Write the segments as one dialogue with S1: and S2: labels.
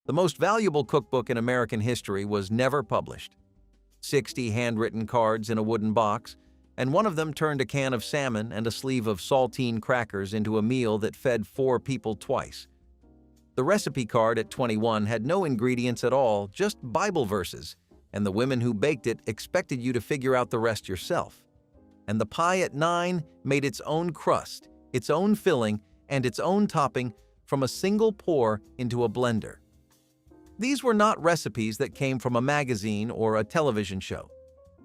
S1: The most valuable cookbook in American history was never published. 60 handwritten cards in a wooden box, and one of them turned a can of salmon and a sleeve of saltine crackers into a meal that fed 4 people twice. The recipe card at 21 had no ingredients at all, just Bible verses, and the women who baked it expected you to figure out the rest yourself. And the pie at 9 made its own crust, its own filling, and its own topping from a single pour into a blender. These were not recipes that came from a magazine or a television show.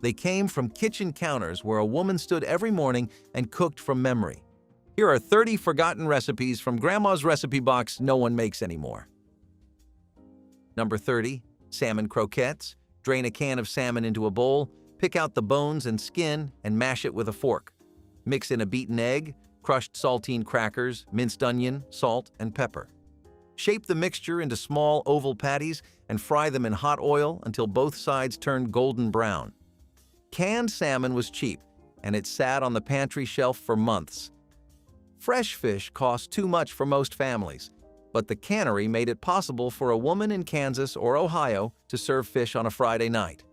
S1: They came from kitchen counters where a woman stood every morning and cooked from memory. Here are 30 forgotten recipes from Grandma's recipe box no one makes anymore. Number 30, salmon croquettes. Drain a can of salmon into a bowl, pick out the bones and skin, and mash it with a fork. Mix in a beaten egg, crushed saltine crackers, minced onion, salt, and pepper. Shape the mixture into small oval patties and fry them in hot oil until both sides turn golden brown. Canned salmon was cheap, and it sat on the pantry shelf for months. Fresh fish cost too much for most families, but the cannery made it possible for a woman in Kansas or Ohio to serve fish on a Friday night.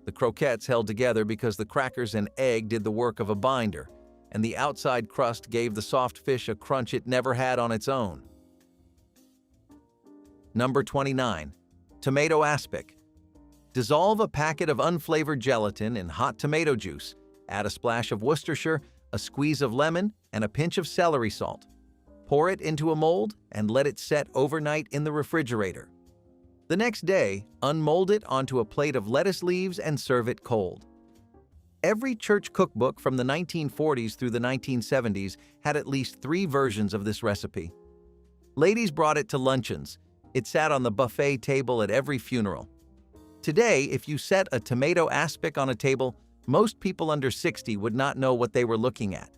S1: The croquettes held together because the crackers and egg did the work of a binder, and the outside crust gave the soft fish a crunch it never had on its own. Number 29, tomato aspic. Dissolve a packet of unflavored gelatin in hot tomato juice, add a splash of Worcestershire, a squeeze of lemon, and a pinch of celery salt. Pour it into a mold and let it set overnight in the refrigerator. The next day, unmold it onto a plate of lettuce leaves and serve it cold. Every church cookbook from the 1940s through the 1970s had at least 3 versions of this recipe. Ladies brought it to luncheons. It sat on the buffet table at every funeral. Today, if you set a tomato aspic on a table, most people under 60 would not know what they were looking at.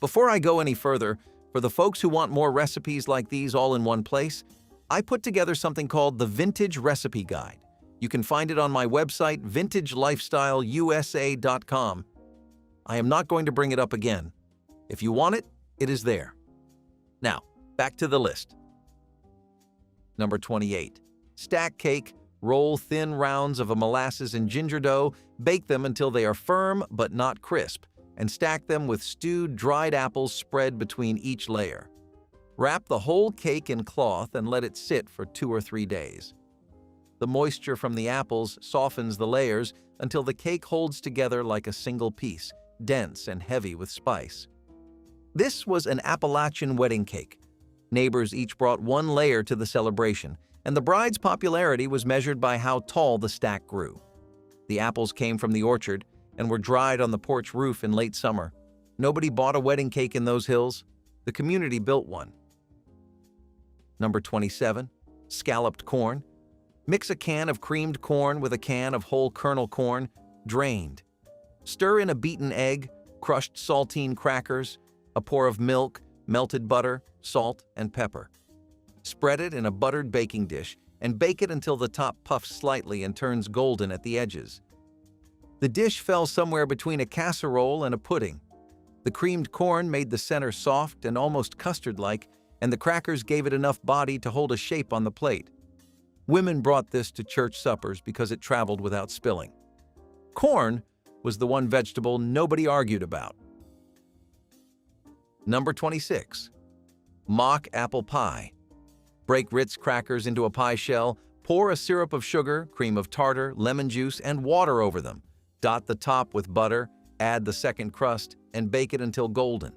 S1: Before I go any further, for the folks who want more recipes like these all in one place, I put together something called the Vintage Recipe Guide. You can find it on my website, vintagelifestyleusa.com. I am not going to bring it up again. If you want it, it is there. Now, back to the list. Number 28. Stack cake. Roll thin rounds of a molasses and ginger dough, bake them until they are firm but not crisp, and stack them with stewed dried apples spread between each layer. Wrap the whole cake in cloth and let it sit for 2 or 3 days. The moisture from the apples softens the layers until the cake holds together like a single piece, dense and heavy with spice. This was an Appalachian wedding cake. Neighbors each brought 1 layer to the celebration, and the bride's popularity was measured by how tall the stack grew. The apples came from the orchard and were dried on the porch roof in late summer. Nobody bought a wedding cake in those hills. The community built one. Number 27. Scalloped corn. Mix a can of creamed corn with a can of whole kernel corn, drained. Stir in a beaten egg, crushed saltine crackers, a pour of milk, melted butter, salt, and pepper. Spread it in a buttered baking dish and bake it until the top puffs slightly and turns golden at the edges. The dish fell somewhere between a casserole and a pudding. The creamed corn made the center soft and almost custard-like, and the crackers gave it enough body to hold a shape on the plate. Women brought this to church suppers because it traveled without spilling. Corn was the one vegetable nobody argued about. Number 26. Mock apple pie. Break Ritz crackers into a pie shell, pour a syrup of sugar, cream of tartar, lemon juice, and water over them. Dot the top with butter, add the second crust, and bake it until golden.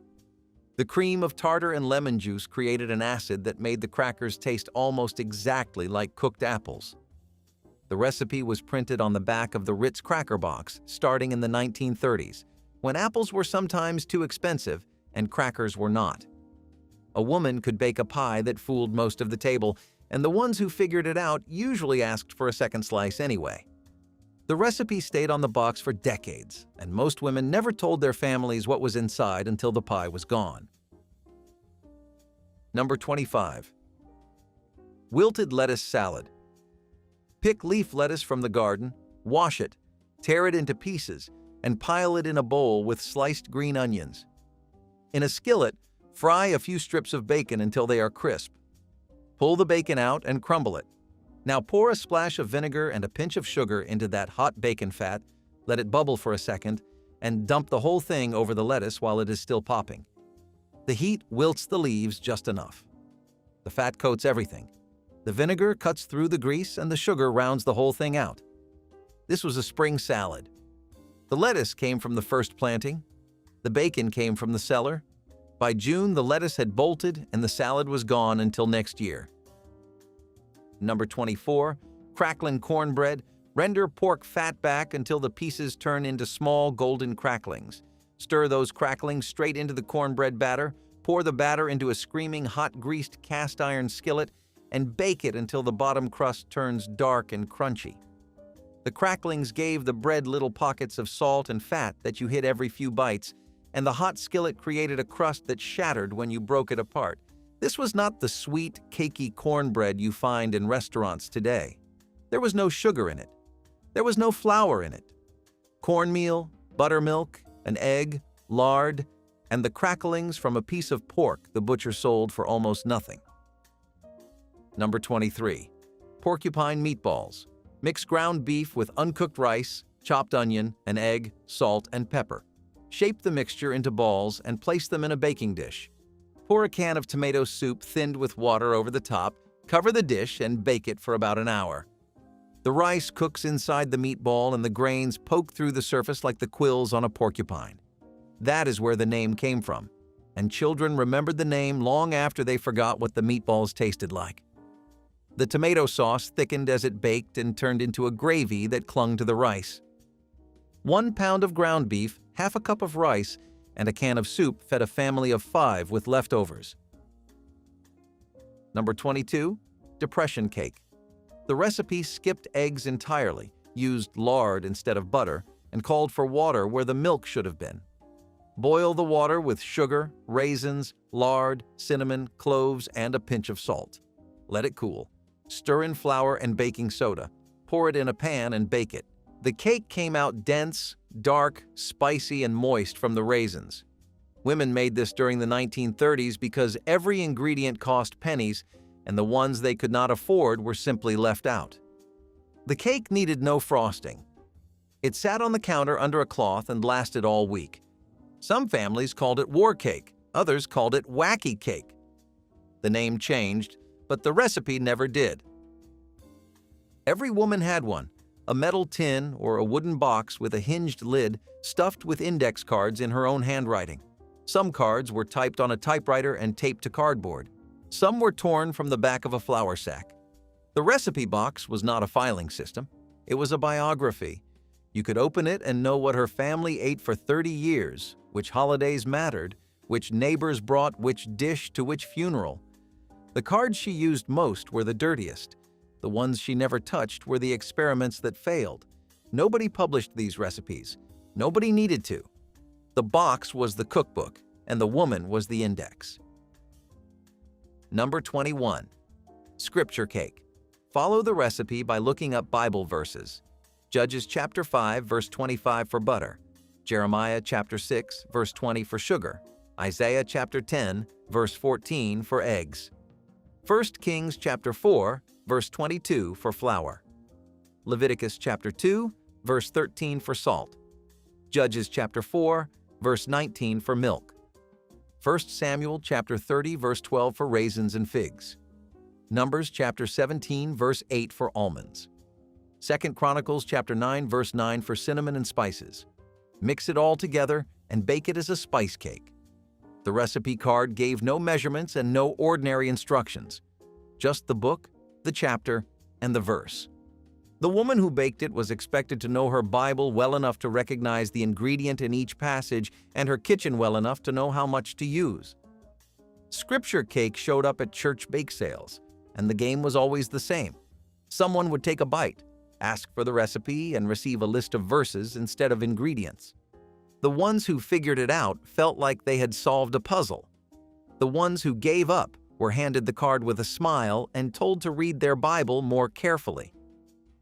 S1: The cream of tartar and lemon juice created an acid that made the crackers taste almost exactly like cooked apples. The recipe was printed on the back of the Ritz cracker box starting in the 1930s, when apples were sometimes too expensive and crackers were not. A woman could bake a pie that fooled most of the table, and the ones who figured it out usually asked for a second slice anyway. The recipe stayed on the box for decades, and most women never told their families what was inside until the pie was gone. Number 25. Wilted lettuce salad. Pick leaf lettuce from the garden, wash it, tear it into pieces, and pile it in a bowl with sliced green onions. In a skillet, fry a few strips of bacon until they are crisp. Pull the bacon out and crumble it. Now pour a splash of vinegar and a pinch of sugar into that hot bacon fat, let it bubble for a second, and dump the whole thing over the lettuce while it is still popping. The heat wilts the leaves just enough. The fat coats everything. The vinegar cuts through the grease and the sugar rounds the whole thing out. This was a spring salad. The lettuce came from the first planting. The bacon came from the cellar. By June, the lettuce had bolted and the salad was gone until next year. Number 24, crackling cornbread. Render pork fat back until the pieces turn into small golden cracklings. Stir those cracklings straight into the cornbread batter. Pour the batter into a screaming hot greased cast iron skillet and bake it until the bottom crust turns dark and crunchy. The cracklings gave the bread little pockets of salt and fat that you hit every few bites, and the hot skillet created a crust that shattered when you broke it apart. This was not the sweet, cakey cornbread you find in restaurants today. There was no sugar in it. There was no flour in it. Cornmeal, buttermilk, an egg, lard, and the cracklings from a piece of pork the butcher sold for almost nothing. Number 23. Porcupine meatballs. Mix ground beef with uncooked rice, chopped onion, an egg, salt, and pepper. Shape the mixture into balls and place them in a baking dish. Pour a can of tomato soup thinned with water over the top, cover the dish, and bake it for about an hour. The rice cooks inside the meatball and the grains poke through the surface like the quills on a porcupine. That is where the name came from, and children remembered the name long after they forgot what the meatballs tasted like. The tomato sauce thickened as it baked and turned into a gravy that clung to the rice. 1 pound of ground beef, half a cup of rice, and a can of soup fed a family of 5 with leftovers. Number 22. Depression cake. The recipe skipped eggs entirely, used lard instead of butter, and called for water where the milk should have been. Boil the water with sugar, raisins, lard, cinnamon, cloves, and a pinch of salt. Let it cool. Stir in flour and baking soda. Pour it in a pan and bake it. The cake came out dense, dark, spicy, and moist from the raisins. Women made this during the 1930s because every ingredient cost pennies, and the ones they could not afford were simply left out. The cake needed no frosting. It sat on the counter under a cloth and lasted all week. Some families called it war cake, others called it wacky cake. The name changed, but the recipe never did. Every woman had one, a metal tin or a wooden box with a hinged lid stuffed with index cards in her own handwriting. Some cards were typed on a typewriter and taped to cardboard. Some were torn from the back of a flour sack. The recipe box was not a filing system. It was a biography. You could open it and know what her family ate for 30 years, which holidays mattered, which neighbors brought which dish to which funeral. The cards she used most were the dirtiest. The ones she never touched were the experiments that failed. Nobody published these recipes. Nobody needed to. The box was the cookbook, and the woman was the index. Number 21. Scripture cake. Follow the recipe by looking up Bible verses. Judges chapter 5, verse 25 for butter. Jeremiah chapter 6, verse 20 for sugar. Isaiah chapter 10, verse 14 for eggs. 1 Kings chapter 4, verse 22 for flour. Leviticus chapter 2, verse 13 for salt. Judges chapter 4, verse 19 for milk. 1 Samuel chapter 30, verse 12 for raisins and figs. Numbers chapter 17, verse 8 for almonds. 2 Chronicles chapter 9, verse 9 for cinnamon and spices. Mix it all together and bake it as a spice cake. The recipe card gave no measurements and no ordinary instructions, just the book, the chapter, and the verse. The woman who baked it was expected to know her Bible well enough to recognize the ingredient in each passage and her kitchen well enough to know how much to use. Scripture cake showed up at church bake sales, and the game was always the same. Someone would take a bite, ask for the recipe, and receive a list of verses instead of ingredients. The ones who figured it out felt like they had solved a puzzle. The ones who gave up were handed the card with a smile and told to read their Bible more carefully.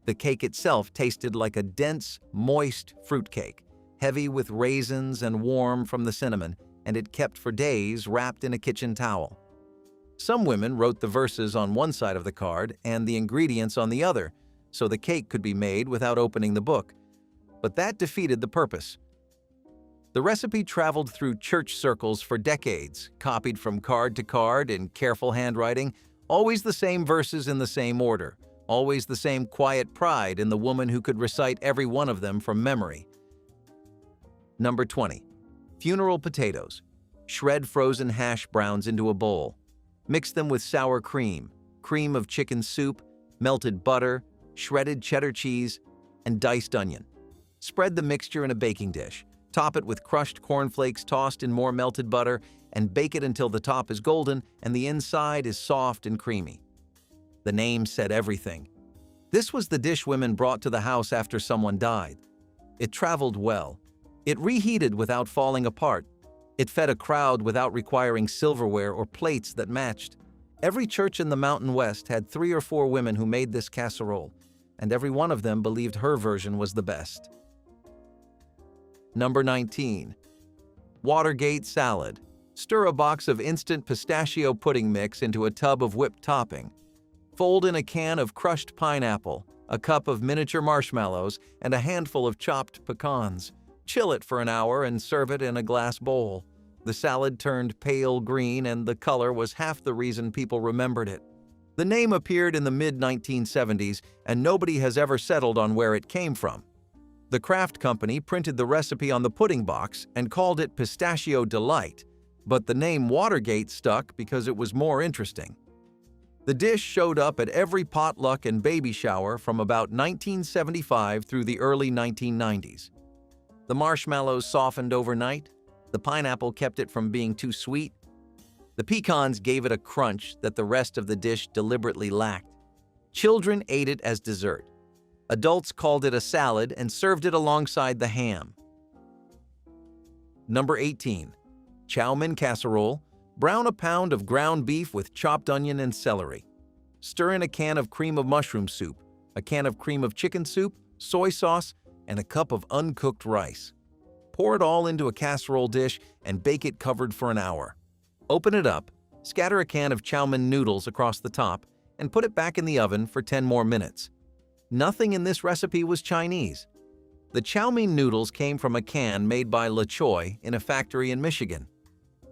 S1: The cake itself tasted like a dense, moist fruitcake, heavy with raisins and warm from the cinnamon, and it kept for days wrapped in a kitchen towel. Some women wrote the verses on one side of the card and the ingredients on the other, so the cake could be made without opening the book. But that defeated the purpose. The recipe traveled through church circles for decades, copied from card to card in careful handwriting, always the same verses in the same order, always the same quiet pride in the woman who could recite every one of them from memory. Number 20. Funeral potatoes. Shred frozen hash browns into a bowl. Mix them with sour cream, cream of chicken soup, melted butter, shredded cheddar cheese, and diced onion. Spread the mixture in a baking dish. Top it with crushed cornflakes tossed in more melted butter, and bake it until the top is golden and the inside is soft and creamy. The name said everything. This was the dish women brought to the house after someone died. It traveled well. It reheated without falling apart. It fed a crowd without requiring silverware or plates that matched. Every church in the Mountain West had 3 or 4 women who made this casserole, and every one of them believed her version was the best. Number 19. Watergate salad. Stir a box of instant pistachio pudding mix into a tub of whipped topping. Fold in a can of crushed pineapple, a cup of miniature marshmallows, and a handful of chopped pecans. Chill it for an hour and serve it in a glass bowl. The salad turned pale green, and the color was half the reason people remembered it. The name appeared in the mid-1970s, and nobody has ever settled on where it came from. The Kraft Company printed the recipe on the pudding box and called it Pistachio Delight, but the name Watergate stuck because it was more interesting. The dish showed up at every potluck and baby shower from about 1975 through the early 1990s. The marshmallows softened overnight. The pineapple kept it from being too sweet. The pecans gave it a crunch that the rest of the dish deliberately lacked. Children ate it as dessert. Adults called it a salad and served it alongside the ham. Number 18. Chow mein casserole. Brown a pound of ground beef with chopped onion and celery. Stir in a can of cream of mushroom soup, a can of cream of chicken soup, soy sauce, and a cup of uncooked rice. Pour it all into a casserole dish and bake it covered for an hour. Open it up, scatter a can of chow mein noodles across the top, and put it back in the oven for 10 more minutes. Nothing in this recipe was Chinese. The chow mein noodles came from a can made by La Choy in a factory in Michigan.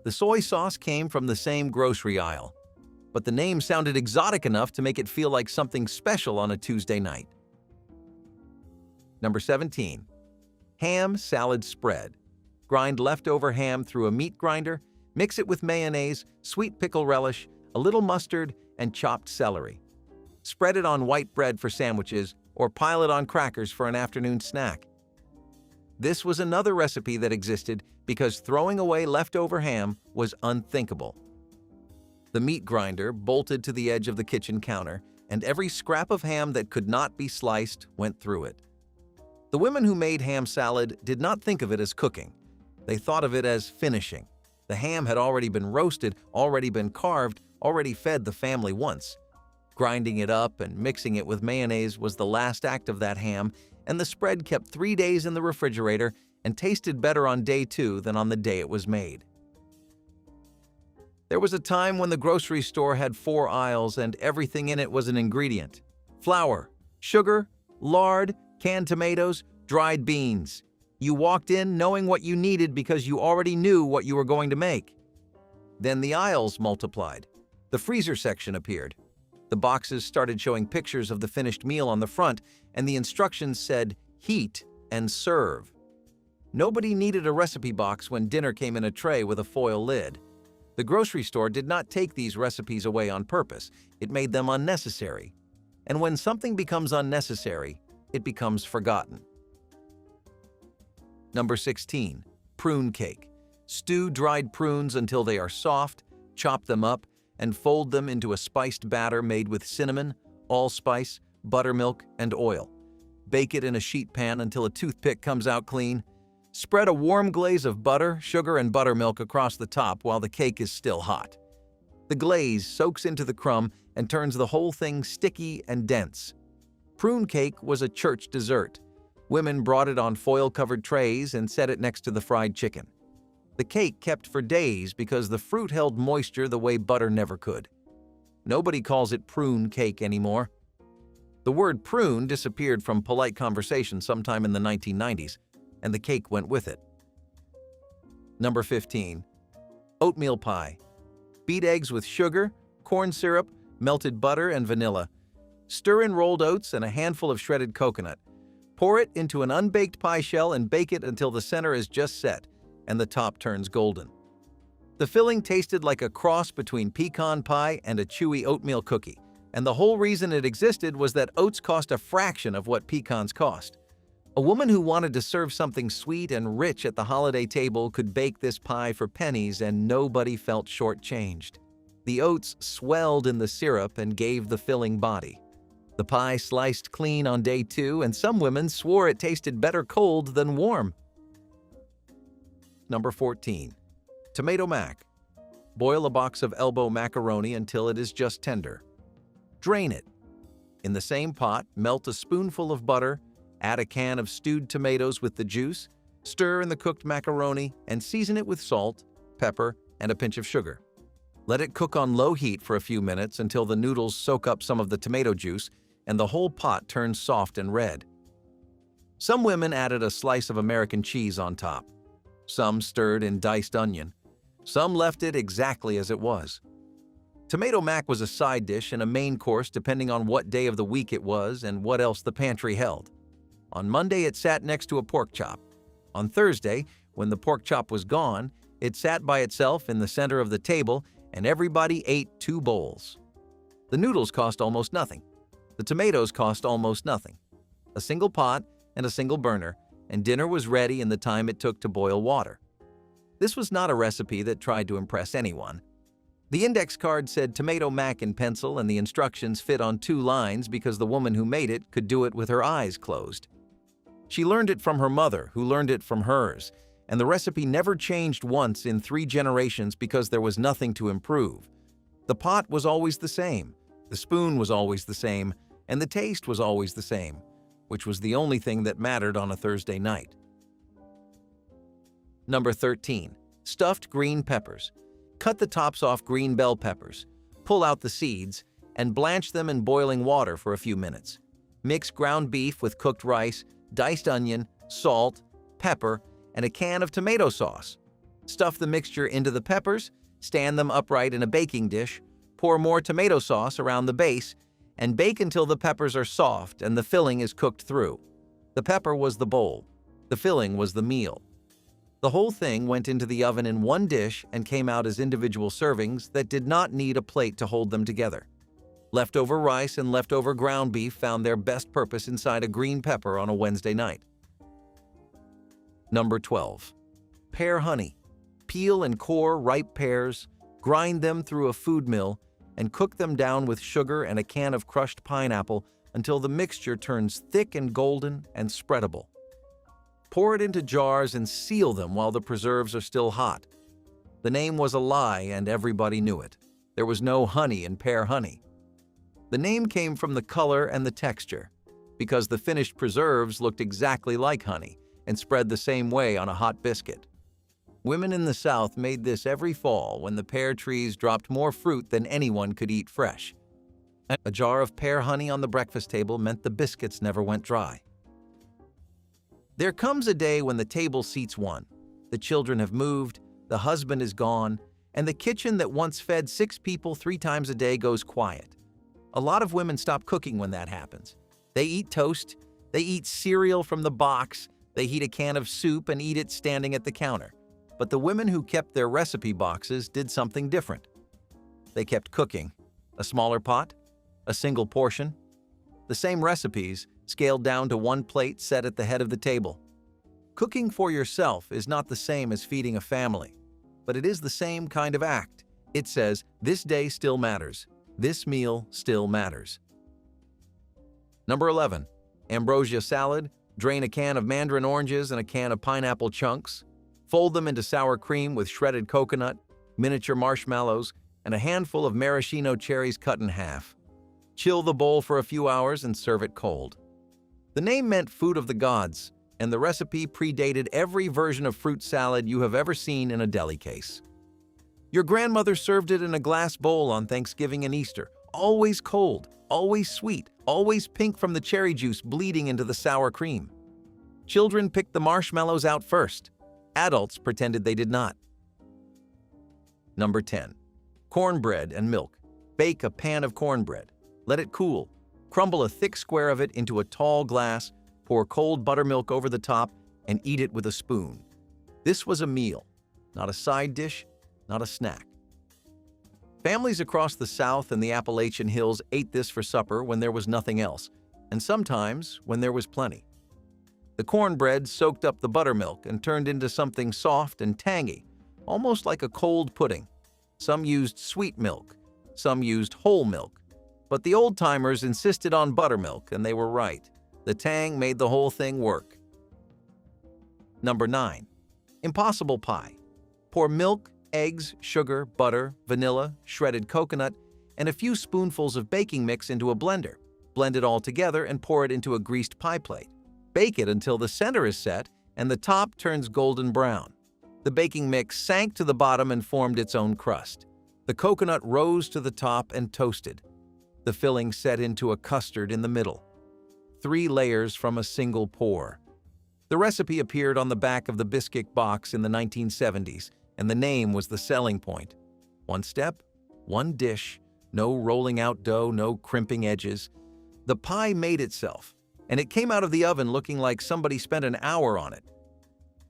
S1: The soy sauce came from the same grocery aisle, but the name sounded exotic enough to make it feel like something special on a Tuesday night. Number 17. Ham salad spread. Grind leftover ham through a meat grinder, mix it with mayonnaise, sweet pickle relish, a little mustard, and chopped celery. Spread it on white bread for sandwiches or pile it on crackers for an afternoon snack. This was another recipe that existed because throwing away leftover ham was unthinkable. The meat grinder bolted to the edge of the kitchen counter, and every scrap of ham that could not be sliced went through it. The women who made ham salad did not think of it as cooking. They thought of it as finishing. The ham had already been roasted, already been carved, already fed the family once. Grinding it up and mixing it with mayonnaise was the last act of that ham, and the spread kept 3 days in the refrigerator and tasted better on day 2 than on the day it was made. There was a time when the grocery store had 4 aisles and everything in it was an ingredient: flour, sugar, lard, canned tomatoes, dried beans. You walked in knowing what you needed because you already knew what you were going to make. Then the aisles multiplied. The freezer section appeared. The boxes started showing pictures of the finished meal on the front, and the instructions said, "Heat and serve." Nobody needed a recipe box when dinner came in a tray with a foil lid. The grocery store did not take these recipes away on purpose. It made them unnecessary. And when something becomes unnecessary, it becomes forgotten. Number 16. Prune cake. Stew dried prunes until they are soft, chop them up, and fold them into a spiced batter made with cinnamon, allspice, buttermilk, and oil. Bake it in a sheet pan until a toothpick comes out clean. Spread a warm glaze of butter, sugar, and buttermilk across the top while the cake is still hot. The glaze soaks into the crumb and turns the whole thing sticky and dense. Prune cake was a church dessert. Women brought it on foil-covered trays and set it next to the fried chicken. The cake kept for days because the fruit held moisture the way butter never could. Nobody calls it prune cake anymore. The word prune disappeared from polite conversation sometime in the 1990s, and the cake went with it. Number 15. Oatmeal pie. Beat eggs with sugar, corn syrup, melted butter, and vanilla. Stir in rolled oats and a handful of shredded coconut. Pour it into an unbaked pie shell and bake it until the center is just set and the top turns golden. The filling tasted like a cross between pecan pie and a chewy oatmeal cookie, and the whole reason it existed was that oats cost a fraction of what pecans cost. A woman who wanted to serve something sweet and rich at the holiday table could bake this pie for pennies and nobody felt shortchanged. The oats swelled in the syrup and gave the filling body. The pie sliced clean on day 2, and some women swore it tasted better cold than warm. Number 14. Tomato mac. Boil a box of elbow macaroni until it is just tender. Drain it. In the same pot, melt a spoonful of butter, add a can of stewed tomatoes with the juice, stir in the cooked macaroni, and season it with salt, pepper, and a pinch of sugar. Let it cook on low heat for a few minutes until the noodles soak up some of the tomato juice and the whole pot turns soft and red. Some women added a slice of American cheese on top. Some stirred in diced onion. Some left it exactly as it was. Tomato mac was a side dish and a main course depending on what day of the week it was and what else the pantry held. On Monday, it sat next to a pork chop. On Thursday, when the pork chop was gone, it sat by itself in the center of the table and everybody ate 2 bowls. The noodles cost almost nothing. The tomatoes cost almost nothing. A single pot and a single burner, and dinner was ready in the time it took to boil water. This was not a recipe that tried to impress anyone. The index card said tomato mac in pencil and the instructions fit on 2 lines because the woman who made it could do it with her eyes closed. She learned it from her mother, who learned it from hers, and the recipe never changed once in 3 generations because there was nothing to improve. The pot was always the same, the spoon was always the same, and the taste was always the same, which was the only thing that mattered on a Thursday night. Number 13. Stuffed green peppers. Cut the tops off green bell peppers, pull out the seeds, and blanch them in boiling water for a few minutes. Mix ground beef with cooked rice, diced onion, salt, pepper, and a can of tomato sauce. Stuff the mixture into the peppers, stand them upright in a baking dish, pour more tomato sauce around the base, and bake until the peppers are soft and the filling is cooked through. The pepper was the bowl. The filling was the meal. The whole thing went into the oven in one dish and came out as individual servings that did not need a plate to hold them together. Leftover rice and leftover ground beef found their best purpose inside a green pepper on a Wednesday night. Number 12. Pear honey. Peel and core ripe pears, grind them through a food mill, and cook them down with sugar and a can of crushed pineapple until the mixture turns thick and golden and spreadable. Pour it into jars and seal them while the preserves are still hot. The name was a lie and everybody knew it. There was no honey in pear honey. The name came from the color and the texture, because the finished preserves looked exactly like honey and spread the same way on a hot biscuit. Women in the South made this every fall when the pear trees dropped more fruit than anyone could eat fresh. A jar of pear honey on the breakfast table meant the biscuits never went dry. There comes a day when the table seats one. The children have moved, the husband is gone, and the kitchen that once fed 6 people 3 times a day goes quiet. A lot of women stop cooking when that happens. They eat toast, they eat cereal from the box, they heat a can of soup and eat it standing at the counter. But the women who kept their recipe boxes did something different. They kept cooking. A smaller pot, a single portion, the same recipes scaled down to 1 plate set at the head of the table. Cooking for yourself is not the same as feeding a family, but it is the same kind of act. It says, this day still matters. This meal still matters. Number 11. Ambrosia salad. Drain a can of mandarin oranges and a can of pineapple chunks. Fold them into sour cream with shredded coconut, miniature marshmallows, and a handful of maraschino cherries cut in half. Chill the bowl for a few hours and serve it cold. The name meant food of the gods, and the recipe predated every version of fruit salad you have ever seen in a deli case. Your grandmother served it in a glass bowl on Thanksgiving and Easter, always cold, always sweet, always pink from the cherry juice bleeding into the sour cream. Children picked the marshmallows out first. Adults pretended they did not. Number 10. Cornbread and milk. Bake a pan of cornbread. Let it cool. Crumble a thick square of it into a tall glass, pour cold buttermilk over the top, and eat it with a spoon. This was a meal, not a side dish, not a snack. Families across the South and the Appalachian Hills ate this for supper when there was nothing else, and sometimes when there was plenty. The cornbread soaked up the buttermilk and turned into something soft and tangy, almost like a cold pudding. Some used sweet milk, some used whole milk, but the old-timers insisted on buttermilk, and they were right. The tang made the whole thing work. Number 9. Impossible pie. Pour milk, eggs, sugar, butter, vanilla, shredded coconut, and a few spoonfuls of baking mix into a blender. Blend it all together and pour it into a greased pie plate. Bake it until the center is set and the top turns golden brown. The baking mix sank to the bottom and formed its own crust. The coconut rose to the top and toasted. The filling set into a custard in the middle. 3 layers from a single pour. The recipe appeared on the back of the biscuit box in the 1970s, and the name was the selling point. 1 step, 1 dish, no rolling out dough, no crimping edges. The pie made itself, and it came out of the oven looking like somebody spent an hour on it.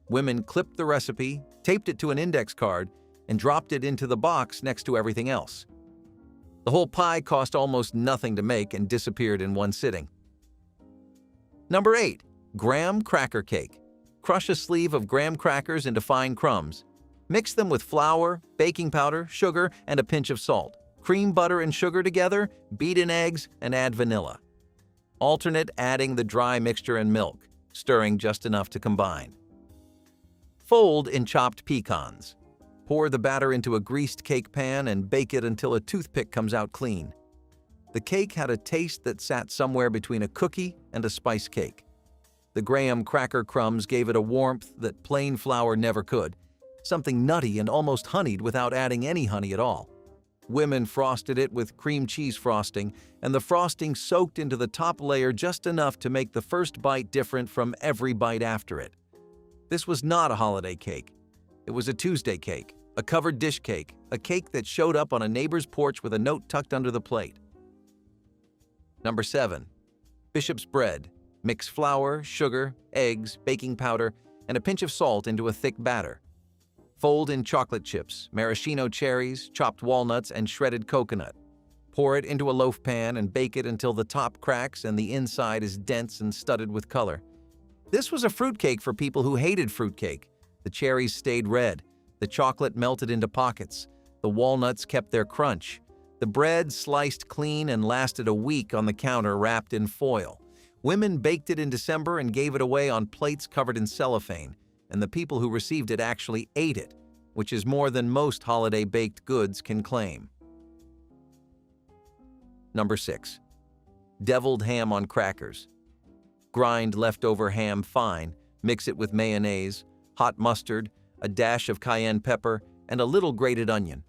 S1: Women clipped the recipe, taped it to an index card, and dropped it into the box next to everything else. The whole pie cost almost nothing to make and disappeared in one sitting. Number 8. Graham cracker cake. Crush a sleeve of graham crackers into fine crumbs. Mix them with flour, baking powder, sugar, and a pinch of salt. Cream butter and sugar together, beat in eggs, and add vanilla. Alternate adding the dry mixture and milk, stirring just enough to combine. Fold in chopped pecans. Pour the batter into a greased cake pan and bake it until a toothpick comes out clean. The cake had a taste that sat somewhere between a cookie and a spice cake. The graham cracker crumbs gave it a warmth that plain flour never could, something nutty and almost honeyed without adding any honey at all. Women frosted it with cream cheese frosting, and the frosting soaked into the top layer just enough to make the first bite different from every bite after it. This was not a holiday cake. It was a Tuesday cake, a covered dish cake, a cake that showed up on a neighbor's porch with a note tucked under the plate. Number 7. Bishop's bread. Mix flour, sugar, eggs, baking powder, and a pinch of salt into a thick batter. Fold in chocolate chips, maraschino cherries, chopped walnuts, and shredded coconut. Pour it into a loaf pan and bake it until the top cracks and the inside is dense and studded with color. This was a fruitcake for people who hated fruitcake. The cherries stayed red. The chocolate melted into pockets. The walnuts kept their crunch. The bread sliced clean and lasted a week on the counter wrapped in foil. Women baked it in December and gave it away on plates covered in cellophane, and the people who received it actually ate it, which is more than most holiday baked goods can claim. Number 6. Deviled ham on crackers. Grind leftover ham fine, mix it with mayonnaise, hot mustard, a dash of cayenne pepper, and a little grated onion.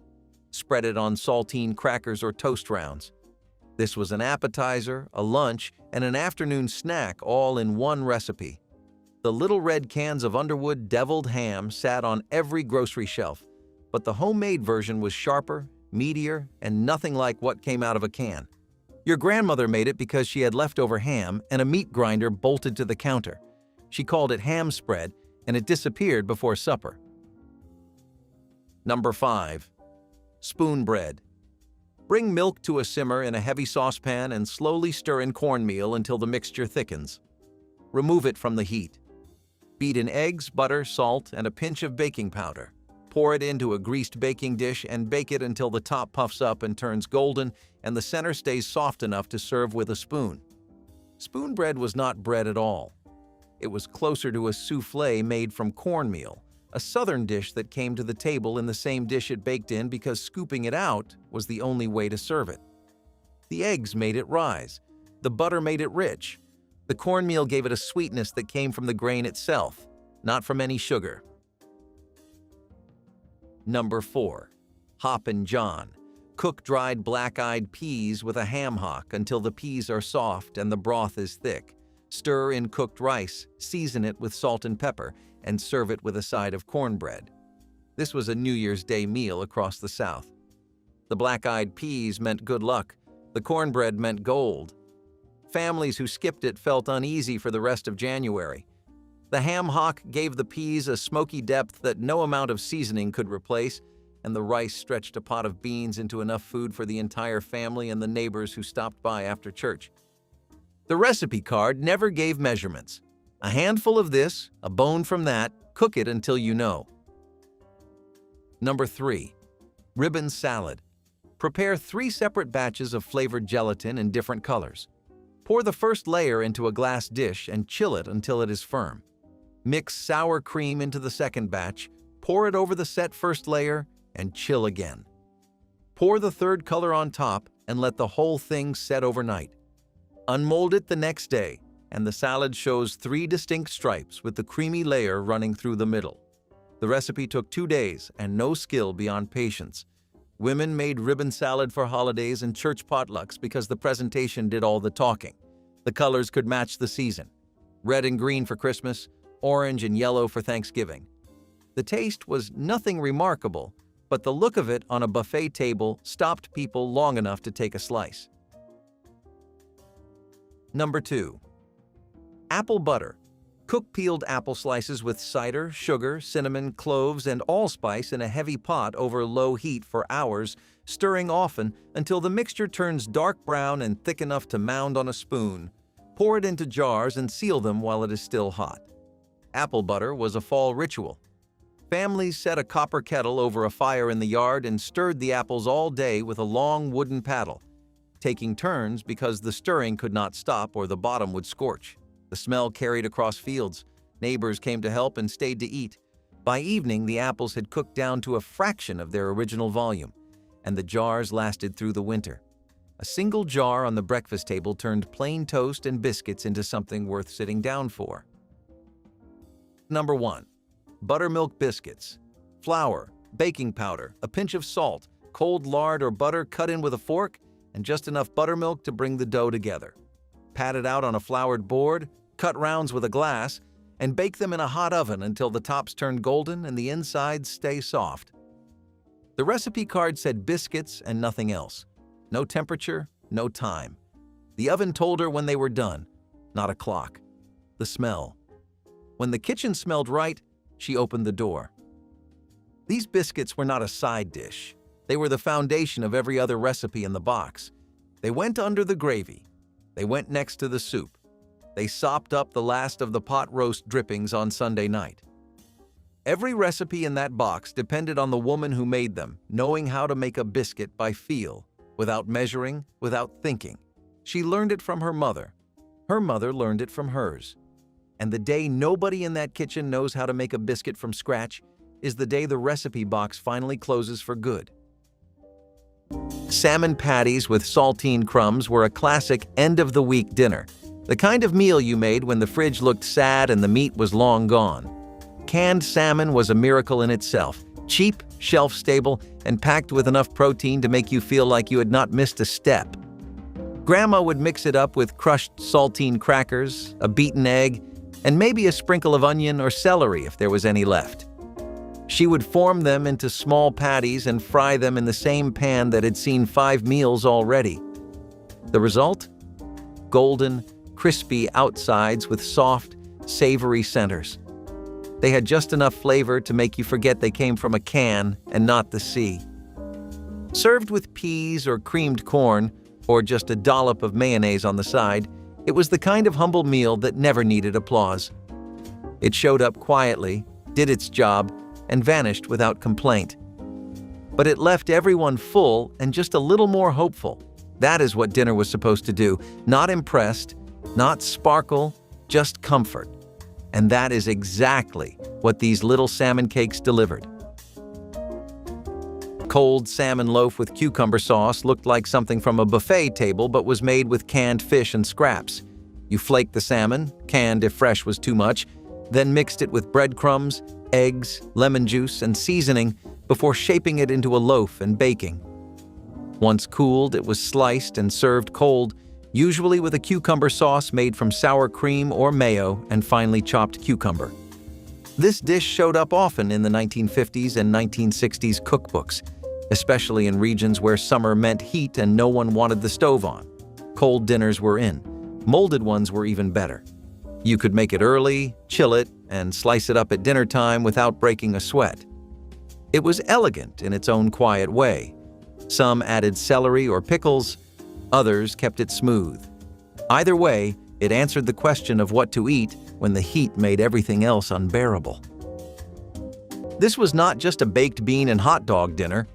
S1: Spread it on saltine crackers or toast rounds. This was an appetizer, a lunch, and an afternoon snack all in one recipe. The little red cans of Underwood deviled ham sat on every grocery shelf, but the homemade version was sharper, meatier, and nothing like what came out of a can. Your grandmother made it because she had leftover ham and a meat grinder bolted to the counter. She called it ham spread, and it disappeared before supper. Number 5. Spoon bread. Bring milk to a simmer in a heavy saucepan and slowly stir in cornmeal until the mixture thickens. Remove it from the heat. Beat in eggs, butter, salt, and a pinch of baking powder. Pour it into a greased baking dish and bake it until the top puffs up and turns golden and the center stays soft enough to serve with a spoon. Spoon bread was not bread at all. It was closer to a soufflé made from cornmeal, a southern dish that came to the table in the same dish it baked in because scooping it out was the only way to serve it. The eggs made it rise. The butter made it rich. The cornmeal gave it a sweetness that came from the grain itself, not from any sugar. Number 4. Hoppin' John. Cook dried black-eyed peas with a ham hock until the peas are soft and the broth is thick. Stir in cooked rice, season it with salt and pepper, and serve it with a side of cornbread. This was a New Year's Day meal across the South. The black-eyed peas meant good luck. The cornbread meant gold. Families who skipped it felt uneasy for the rest of January. The ham hock gave the peas a smoky depth that no amount of seasoning could replace, and the rice stretched a pot of beans into enough food for the entire family and the neighbors who stopped by after church. The recipe card never gave measurements. A handful of this, a bone from that, cook it until you know. Number 3. Ribbon salad. Prepare 3 separate batches of flavored gelatin in different colors. Pour the first layer into a glass dish and chill it until it is firm. Mix sour cream into the second batch, pour it over the set first layer, and chill again. Pour the third color on top and let the whole thing set overnight. Unmold it the next day, and the salad shows 3 distinct stripes with the creamy layer running through the middle. The recipe took 2 days and no skill beyond patience. Women made ribbon salad for holidays and church potlucks because the presentation did all the talking. The colors could match the season. Red and green for Christmas, orange and yellow for Thanksgiving. The taste was nothing remarkable, but the look of it on a buffet table stopped people long enough to take a slice. Number 2. Apple butter. Cook peeled apple slices with cider, sugar, cinnamon, cloves, and allspice in a heavy pot over low heat for hours, stirring often until the mixture turns dark brown and thick enough to mound on a spoon. Pour it into jars and seal them while it is still hot. Apple butter was a fall ritual. Families set a copper kettle over a fire in the yard and stirred the apples all day with a long wooden paddle, taking turns because the stirring could not stop or the bottom would scorch. The smell carried across fields. Neighbors came to help and stayed to eat. By evening, the apples had cooked down to a fraction of their original volume, and the jars lasted through the winter. A single jar on the breakfast table turned plain toast and biscuits into something worth sitting down for. Number 1. Buttermilk biscuits. Flour, baking powder, a pinch of salt, cold lard or butter cut in with a fork, and just enough buttermilk to bring the dough together. Pat it out on a floured board, cut rounds with a glass, and bake them in a hot oven until the tops turn golden and the insides stay soft. The recipe card said biscuits and nothing else. No temperature, no time. The oven told her when they were done, not a clock. The smell. When the kitchen smelled right, she opened the door. These biscuits were not a side dish. They were the foundation of every other recipe in the box. They went under the gravy. They went next to the soup. They sopped up the last of the pot roast drippings on Sunday night. Every recipe in that box depended on the woman who made them, knowing how to make a biscuit by feel, without measuring, without thinking. She learned it from her mother. Her mother learned it from hers. And the day nobody in that kitchen knows how to make a biscuit from scratch is the day the recipe box finally closes for good. Salmon patties with saltine crumbs were a classic end-of-the-week dinner, the kind of meal you made when the fridge looked sad and the meat was long gone. Canned salmon was a miracle in itself, cheap, shelf-stable, and packed with enough protein to make you feel like you had not missed a step. Grandma would mix it up with crushed saltine crackers, a beaten egg, and maybe a sprinkle of onion or celery if there was any left. She would form them into small patties and fry them in the same pan that had seen 5 meals already. The result? Golden, crispy outsides with soft, savory centers. They had just enough flavor to make you forget they came from a can and not the sea. Served with peas or creamed corn, or just a dollop of mayonnaise on the side, it was the kind of humble meal that never needed applause. It showed up quietly, did its job, and vanished without complaint. But it left everyone full and just a little more hopeful. That is what dinner was supposed to do. Not impressed, not sparkle, just comfort. And that is exactly what these little salmon cakes delivered. Cold salmon loaf with cucumber sauce looked like something from a buffet table but was made with canned fish and scraps. You flaked the salmon, canned if fresh was too much, then mixed it with breadcrumbs, eggs, lemon juice, and seasoning before shaping it into a loaf and baking. Once cooled, it was sliced and served cold, usually with a cucumber sauce made from sour cream or mayo and finely chopped cucumber. This dish showed up often in the 1950s and 1960s cookbooks, especially in regions where summer meant heat and no one wanted the stove on. Cold dinners were in. Molded ones were even better. You could make it early, chill it, and slice it up at dinner time without breaking a sweat. It was elegant in its own quiet way. Some added celery or pickles, others kept it smooth. Either way, it answered the question of what to eat when the heat made everything else unbearable. This was not just a baked bean and hot dog dinner.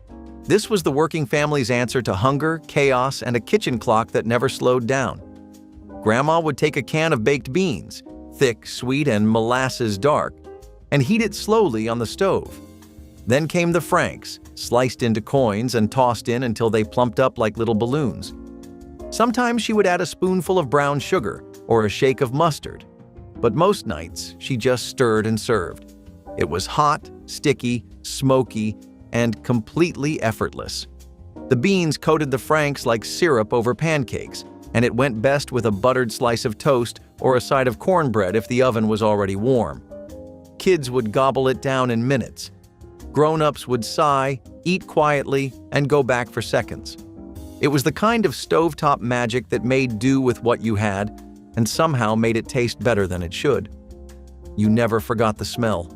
S1: This was the working family's answer to hunger, chaos, and a kitchen clock that never slowed down. Grandma would take a can of baked beans, thick, sweet, and molasses dark, and heat it slowly on the stove. Then came the Franks, sliced into coins and tossed in until they plumped up like little balloons. Sometimes she would add a spoonful of brown sugar or a shake of mustard, but most nights she just stirred and served. It was hot, sticky, smoky, and completely effortless. The beans coated the Franks like syrup over pancakes, and it went best with a buttered slice of toast or a side of cornbread if the oven was already warm. Kids would gobble it down in minutes. Grown-ups would sigh, eat quietly, and go back for seconds. It was the kind of stovetop magic that made do with what you had and somehow made it taste better than it should. You never forgot the smell.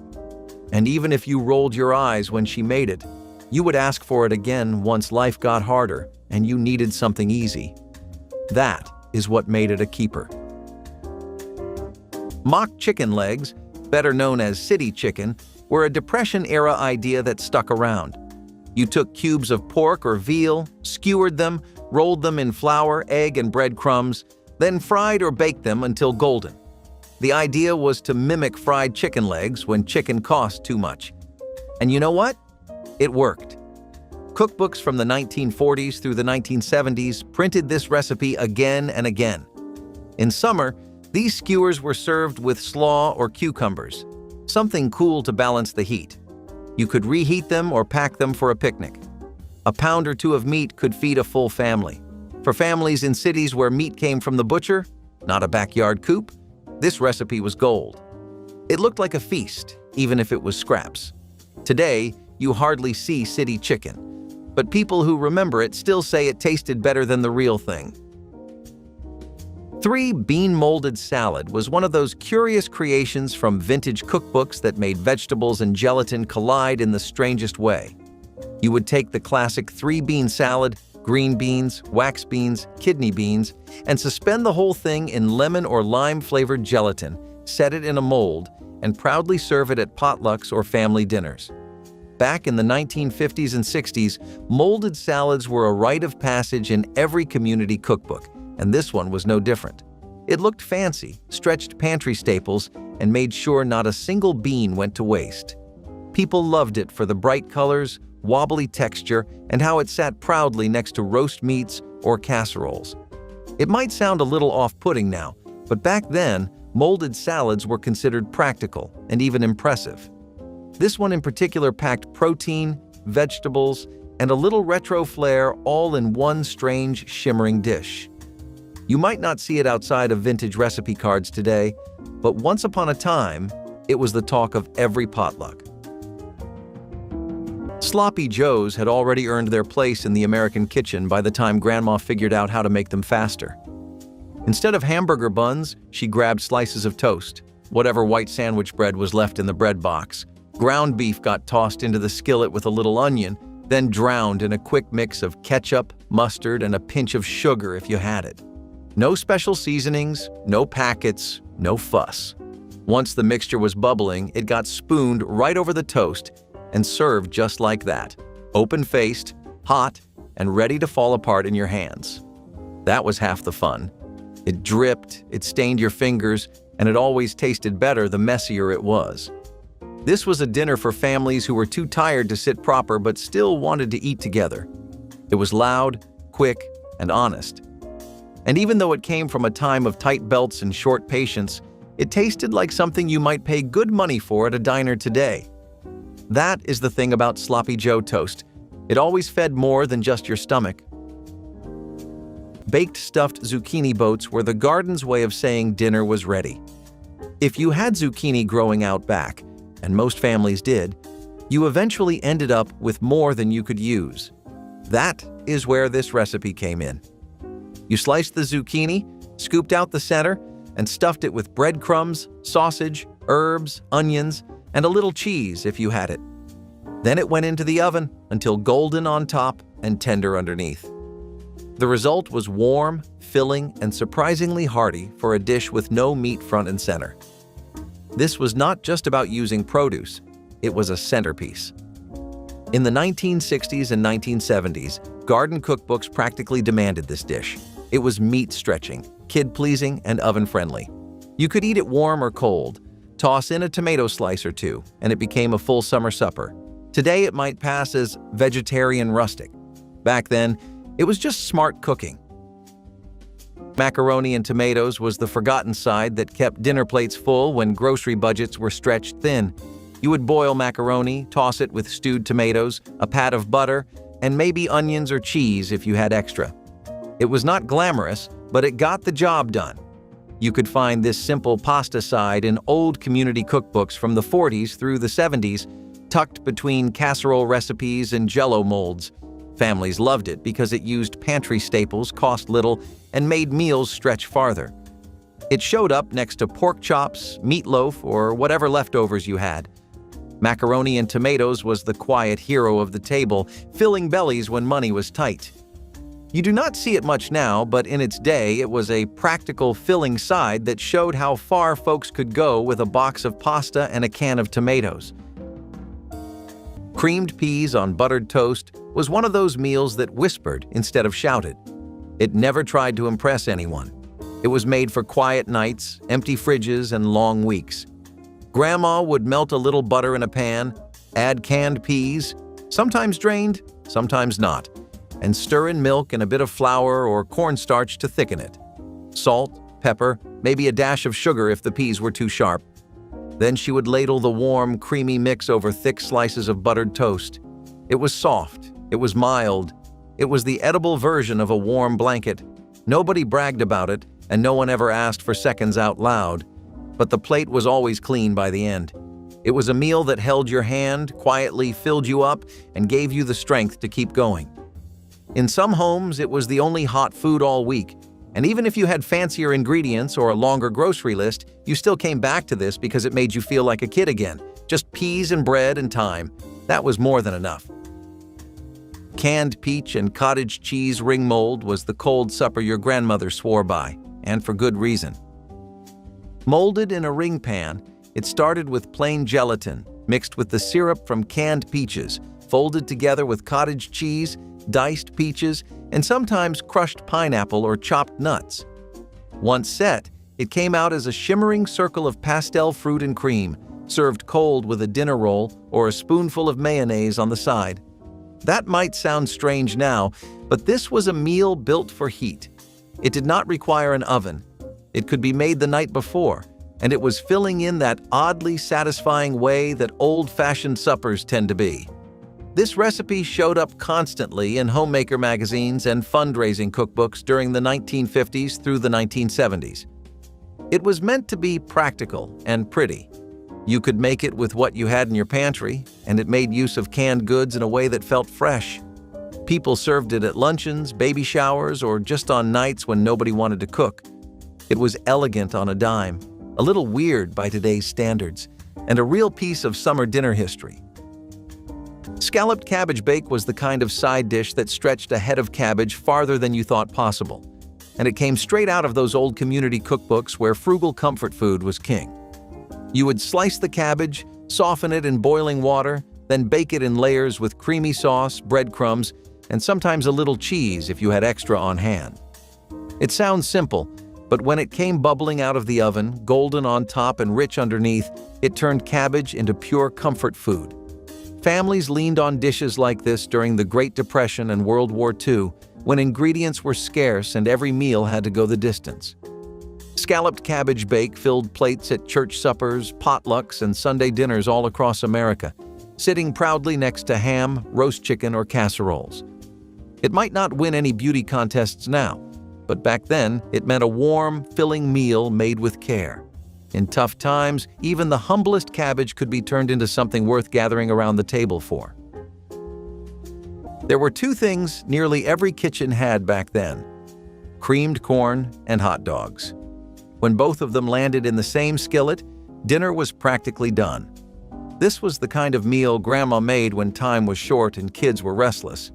S1: And even if you rolled your eyes when she made it, you would ask for it again once life got harder and you needed something easy. That is what made it a keeper. Mock chicken legs, better known as city chicken, were a Depression-era idea that stuck around. You took cubes of pork or veal, skewered them, rolled them in flour, egg, and breadcrumbs, then fried or baked them until golden. The idea was to mimic fried chicken legs when chicken cost too much. And you know what? It worked. Cookbooks from the 1940s through the 1970s printed this recipe again and again. In summer, these skewers were served with slaw or cucumbers, something cool to balance the heat. You could reheat them or pack them for a picnic. A pound or two of meat could feed a full family. For families in cities where meat came from the butcher, not a backyard coop, this recipe was gold. It looked like a feast, even if it was scraps. Today, you hardly see city chicken, but people who remember it still say it tasted better than the real thing. 3 Bean Molded Salad was one of those curious creations from vintage cookbooks that made vegetables and gelatin collide in the strangest way. You would take the classic 3-bean salad, green beans, wax beans, kidney beans, and suspend the whole thing in lemon or lime-flavored gelatin, set it in a mold, and proudly serve it at potlucks or family dinners. Back in the 1950s and 60s, molded salads were a rite of passage in every community cookbook, and this one was no different. It looked fancy, stretched pantry staples, and made sure not a single bean went to waste. People loved it for the bright colors, wobbly texture, and how it sat proudly next to roast meats or casseroles. It might sound a little off-putting now, but back then, molded salads were considered practical and even impressive. This one in particular packed protein, vegetables, and a little retro flair all in one strange, shimmering dish. You might not see it outside of vintage recipe cards today, but once upon a time, it was the talk of every potluck. Sloppy Joes had already earned their place in the American kitchen by the time Grandma figured out how to make them faster. Instead of hamburger buns, she grabbed slices of toast, whatever white sandwich bread was left in the bread box. Ground beef got tossed into the skillet with a little onion, then drowned in a quick mix of ketchup, mustard, and a pinch of sugar if you had it. No special seasonings, no packets, no fuss. Once the mixture was bubbling, it got spooned right over the toast and served just like that, open-faced, hot, and ready to fall apart in your hands. That was half the fun. It dripped, it stained your fingers, and it always tasted better the messier it was. This was a dinner for families who were too tired to sit proper but still wanted to eat together. It was loud, quick, and honest. And even though it came from a time of tight belts and short patience, it tasted like something you might pay good money for at a diner today. That is the thing about Sloppy Joe toast. It always fed more than just your stomach. Baked stuffed zucchini boats were the garden's way of saying dinner was ready. If you had zucchini growing out back, and most families did, you eventually ended up with more than you could use. That is where this recipe came in. You sliced the zucchini, scooped out the center, and stuffed it with breadcrumbs, sausage, herbs, onions, and a little cheese if you had it. Then it went into the oven until golden on top and tender underneath. The result was warm, filling, and surprisingly hearty for a dish with no meat front and center. This was not just about using produce, it was a centerpiece. In the 1960s and 1970s, garden cookbooks practically demanded this dish. It was meat-stretching, kid-pleasing, and oven-friendly. You could eat it warm or cold, toss in a tomato slice or two, and it became a full summer supper. Today it might pass as vegetarian rustic. Back then, it was just smart cooking. Macaroni and tomatoes was the forgotten side that kept dinner plates full when grocery budgets were stretched thin. You would boil macaroni, toss it with stewed tomatoes, a pat of butter, and maybe onions or cheese if you had extra. It was not glamorous, but it got the job done. You could find this simple pasta side in old community cookbooks from the 40s through the 70s, tucked between casserole recipes and Jell-O molds. Families loved it because it used pantry staples, cost little, and made meals stretch farther. It showed up next to pork chops, meatloaf, or whatever leftovers you had. Macaroni and tomatoes was the quiet hero of the table, filling bellies when money was tight. You do not see it much now, but in its day, it was a practical filling side that showed how far folks could go with a box of pasta and a can of tomatoes. Creamed peas on buttered toast was one of those meals that whispered instead of shouted. It never tried to impress anyone. It was made for quiet nights, empty fridges, and long weeks. Grandma would melt a little butter in a pan, add canned peas, sometimes drained, sometimes not, and stir in milk and a bit of flour or cornstarch to thicken it. Salt, pepper, maybe a dash of sugar if the peas were too sharp. Then she would ladle the warm, creamy mix over thick slices of buttered toast. It was soft, it was mild, it was the edible version of a warm blanket. Nobody bragged about it, and no one ever asked for seconds out loud. But the plate was always clean by the end. It was a meal that held your hand, quietly filled you up, and gave you the strength to keep going. In some homes, it was the only hot food all week, and even if you had fancier ingredients or a longer grocery list, you still came back to this because it made you feel like a kid again. Just peas and bread and thyme. That was more than enough. Canned peach and cottage cheese ring mold was the cold supper your grandmother swore by, and for good reason. Molded in a ring pan, it started with plain gelatin, mixed with the syrup from canned peaches, folded together with cottage cheese, diced peaches, and sometimes crushed pineapple or chopped nuts. Once set, it came out as a shimmering circle of pastel fruit and cream, served cold with a dinner roll or a spoonful of mayonnaise on the side. That might sound strange now, but this was a meal built for heat. It did not require an oven. It could be made the night before, and it was filling in that oddly satisfying way that old-fashioned suppers tend to be. This recipe showed up constantly in homemaker magazines and fundraising cookbooks during the 1950s through the 1970s. It was meant to be practical and pretty. You could make it with what you had in your pantry, and it made use of canned goods in a way that felt fresh. People served it at luncheons, baby showers, or just on nights when nobody wanted to cook. It was elegant on a dime, a little weird by today's standards, and a real piece of summer dinner history. Scalloped cabbage bake was the kind of side dish that stretched a head of cabbage farther than you thought possible, and it came straight out of those old community cookbooks where frugal comfort food was king. You would slice the cabbage, soften it in boiling water, then bake it in layers with creamy sauce, breadcrumbs, and sometimes a little cheese if you had extra on hand. It sounds simple, but when it came bubbling out of the oven, golden on top and rich underneath, it turned cabbage into pure comfort food. Families leaned on dishes like this during the Great Depression and World War II, when ingredients were scarce and every meal had to go the distance. Scalloped cabbage bake filled plates at church suppers, potlucks, and Sunday dinners all across America, sitting proudly next to ham, roast chicken, or casseroles. It might not win any beauty contests now, but back then it meant a warm, filling meal made with care. In tough times, even the humblest cabbage could be turned into something worth gathering around the table for. There were two things nearly every kitchen had back then: creamed corn and hot dogs. When both of them landed in the same skillet, dinner was practically done. This was the kind of meal Grandma made when time was short and kids were restless.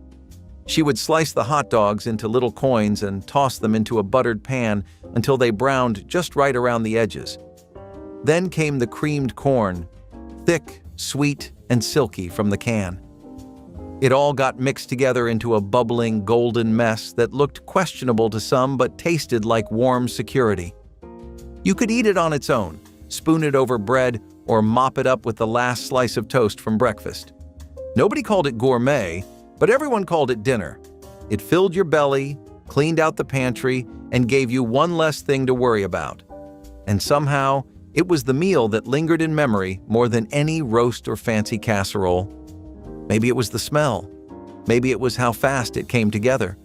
S1: She would slice the hot dogs into little coins and toss them into a buttered pan until they browned just right around the edges. Then came the creamed corn, thick, sweet, and silky from the can. It all got mixed together into a bubbling, golden mess that looked questionable to some but tasted like warm security. You could eat it on its own, spoon it over bread, or mop it up with the last slice of toast from breakfast. Nobody called it gourmet, but everyone called it dinner. It filled your belly, cleaned out the pantry, and gave you one less thing to worry about. And somehow, it was the meal that lingered in memory more than any roast or fancy casserole. Maybe it was the smell. Maybe it was how fast it came together.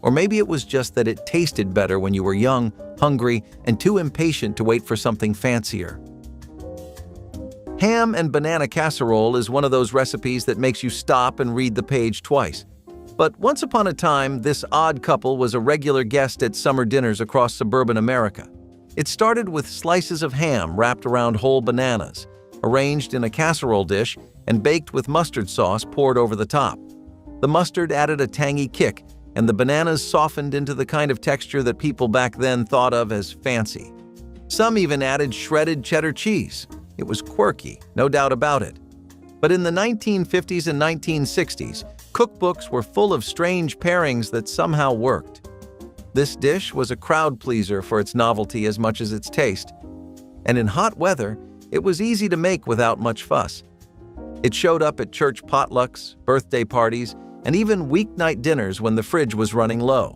S1: Or maybe it was just that it tasted better when you were young, hungry, and too impatient to wait for something fancier. Ham and banana casserole is one of those recipes that makes you stop and read the page twice. But once upon a time, this odd couple was a regular guest at summer dinners across suburban America. It started with slices of ham wrapped around whole bananas, arranged in a casserole dish and baked with mustard sauce poured over the top. The mustard added a tangy kick, and the bananas softened into the kind of texture that people back then thought of as fancy. Some even added shredded cheddar cheese. It was quirky, no doubt about it. But in the 1950s and 1960s, cookbooks were full of strange pairings that somehow worked. This dish was a crowd pleaser for its novelty as much as its taste. And in hot weather, it was easy to make without much fuss. It showed up at church potlucks, birthday parties, and even weeknight dinners when the fridge was running low.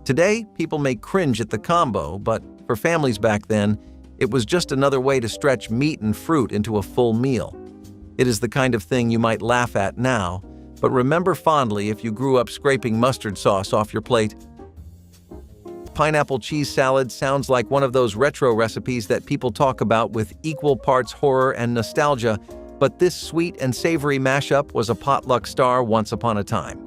S1: Today, people may cringe at the combo, but for families back then, it was just another way to stretch meat and fruit into a full meal. It is the kind of thing you might laugh at now, but remember fondly if you grew up scraping mustard sauce off your plate. Pineapple cheese salad sounds like one of those retro recipes that people talk about with equal parts horror and nostalgia, but this sweet and savory mashup was a potluck star once upon a time.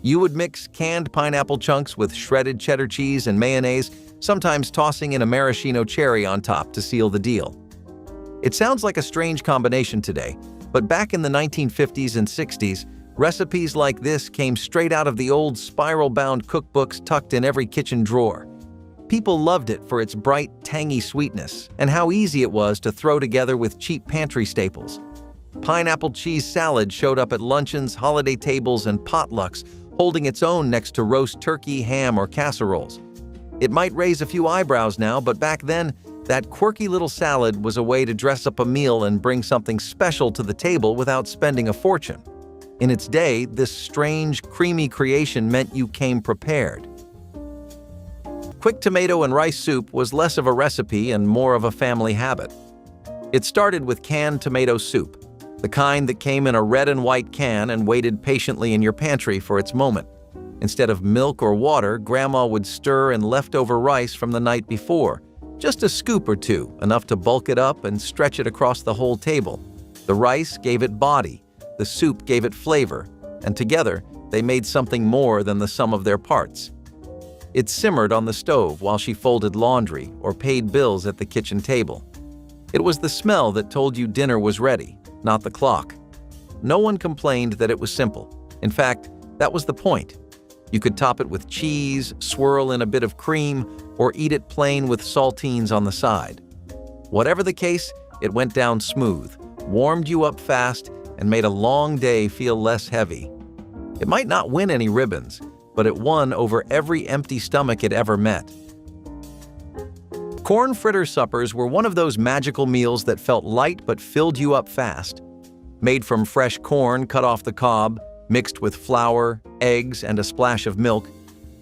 S1: You would mix canned pineapple chunks with shredded cheddar cheese and mayonnaise, sometimes tossing in a maraschino cherry on top to seal the deal. It sounds like a strange combination today, but back in the 1950s and 60s, recipes like this came straight out of the old spiral-bound cookbooks tucked in every kitchen drawer. People loved it for its bright, tangy sweetness and how easy it was to throw together with cheap pantry staples. Pineapple cheese salad showed up at luncheons, holiday tables, and potlucks, holding its own next to roast turkey, ham, or casseroles. It might raise a few eyebrows now, but back then, that quirky little salad was a way to dress up a meal and bring something special to the table without spending a fortune. In its day, this strange, creamy creation meant you came prepared. Quick tomato and rice soup was less of a recipe and more of a family habit. It started with canned tomato soup, the kind that came in a red and white can and waited patiently in your pantry for its moment. Instead of milk or water, Grandma would stir in leftover rice from the night before, just a scoop or two, enough to bulk it up and stretch it across the whole table. The rice gave it body, the soup gave it flavor, and together they made something more than the sum of their parts. It simmered on the stove while she folded laundry or paid bills at the kitchen table. It was the smell that told you dinner was ready, not the clock. No one complained that it was simple. In fact, that was the point. You could top it with cheese, swirl in a bit of cream, or eat it plain with saltines on the side. Whatever the case, it went down smooth, warmed you up fast, and made a long day feel less heavy. It might not win any ribbons, but it won over every empty stomach it ever met. Corn fritter suppers were one of those magical meals that felt light but filled you up fast. Made from fresh corn cut off the cob, mixed with flour, eggs, and a splash of milk.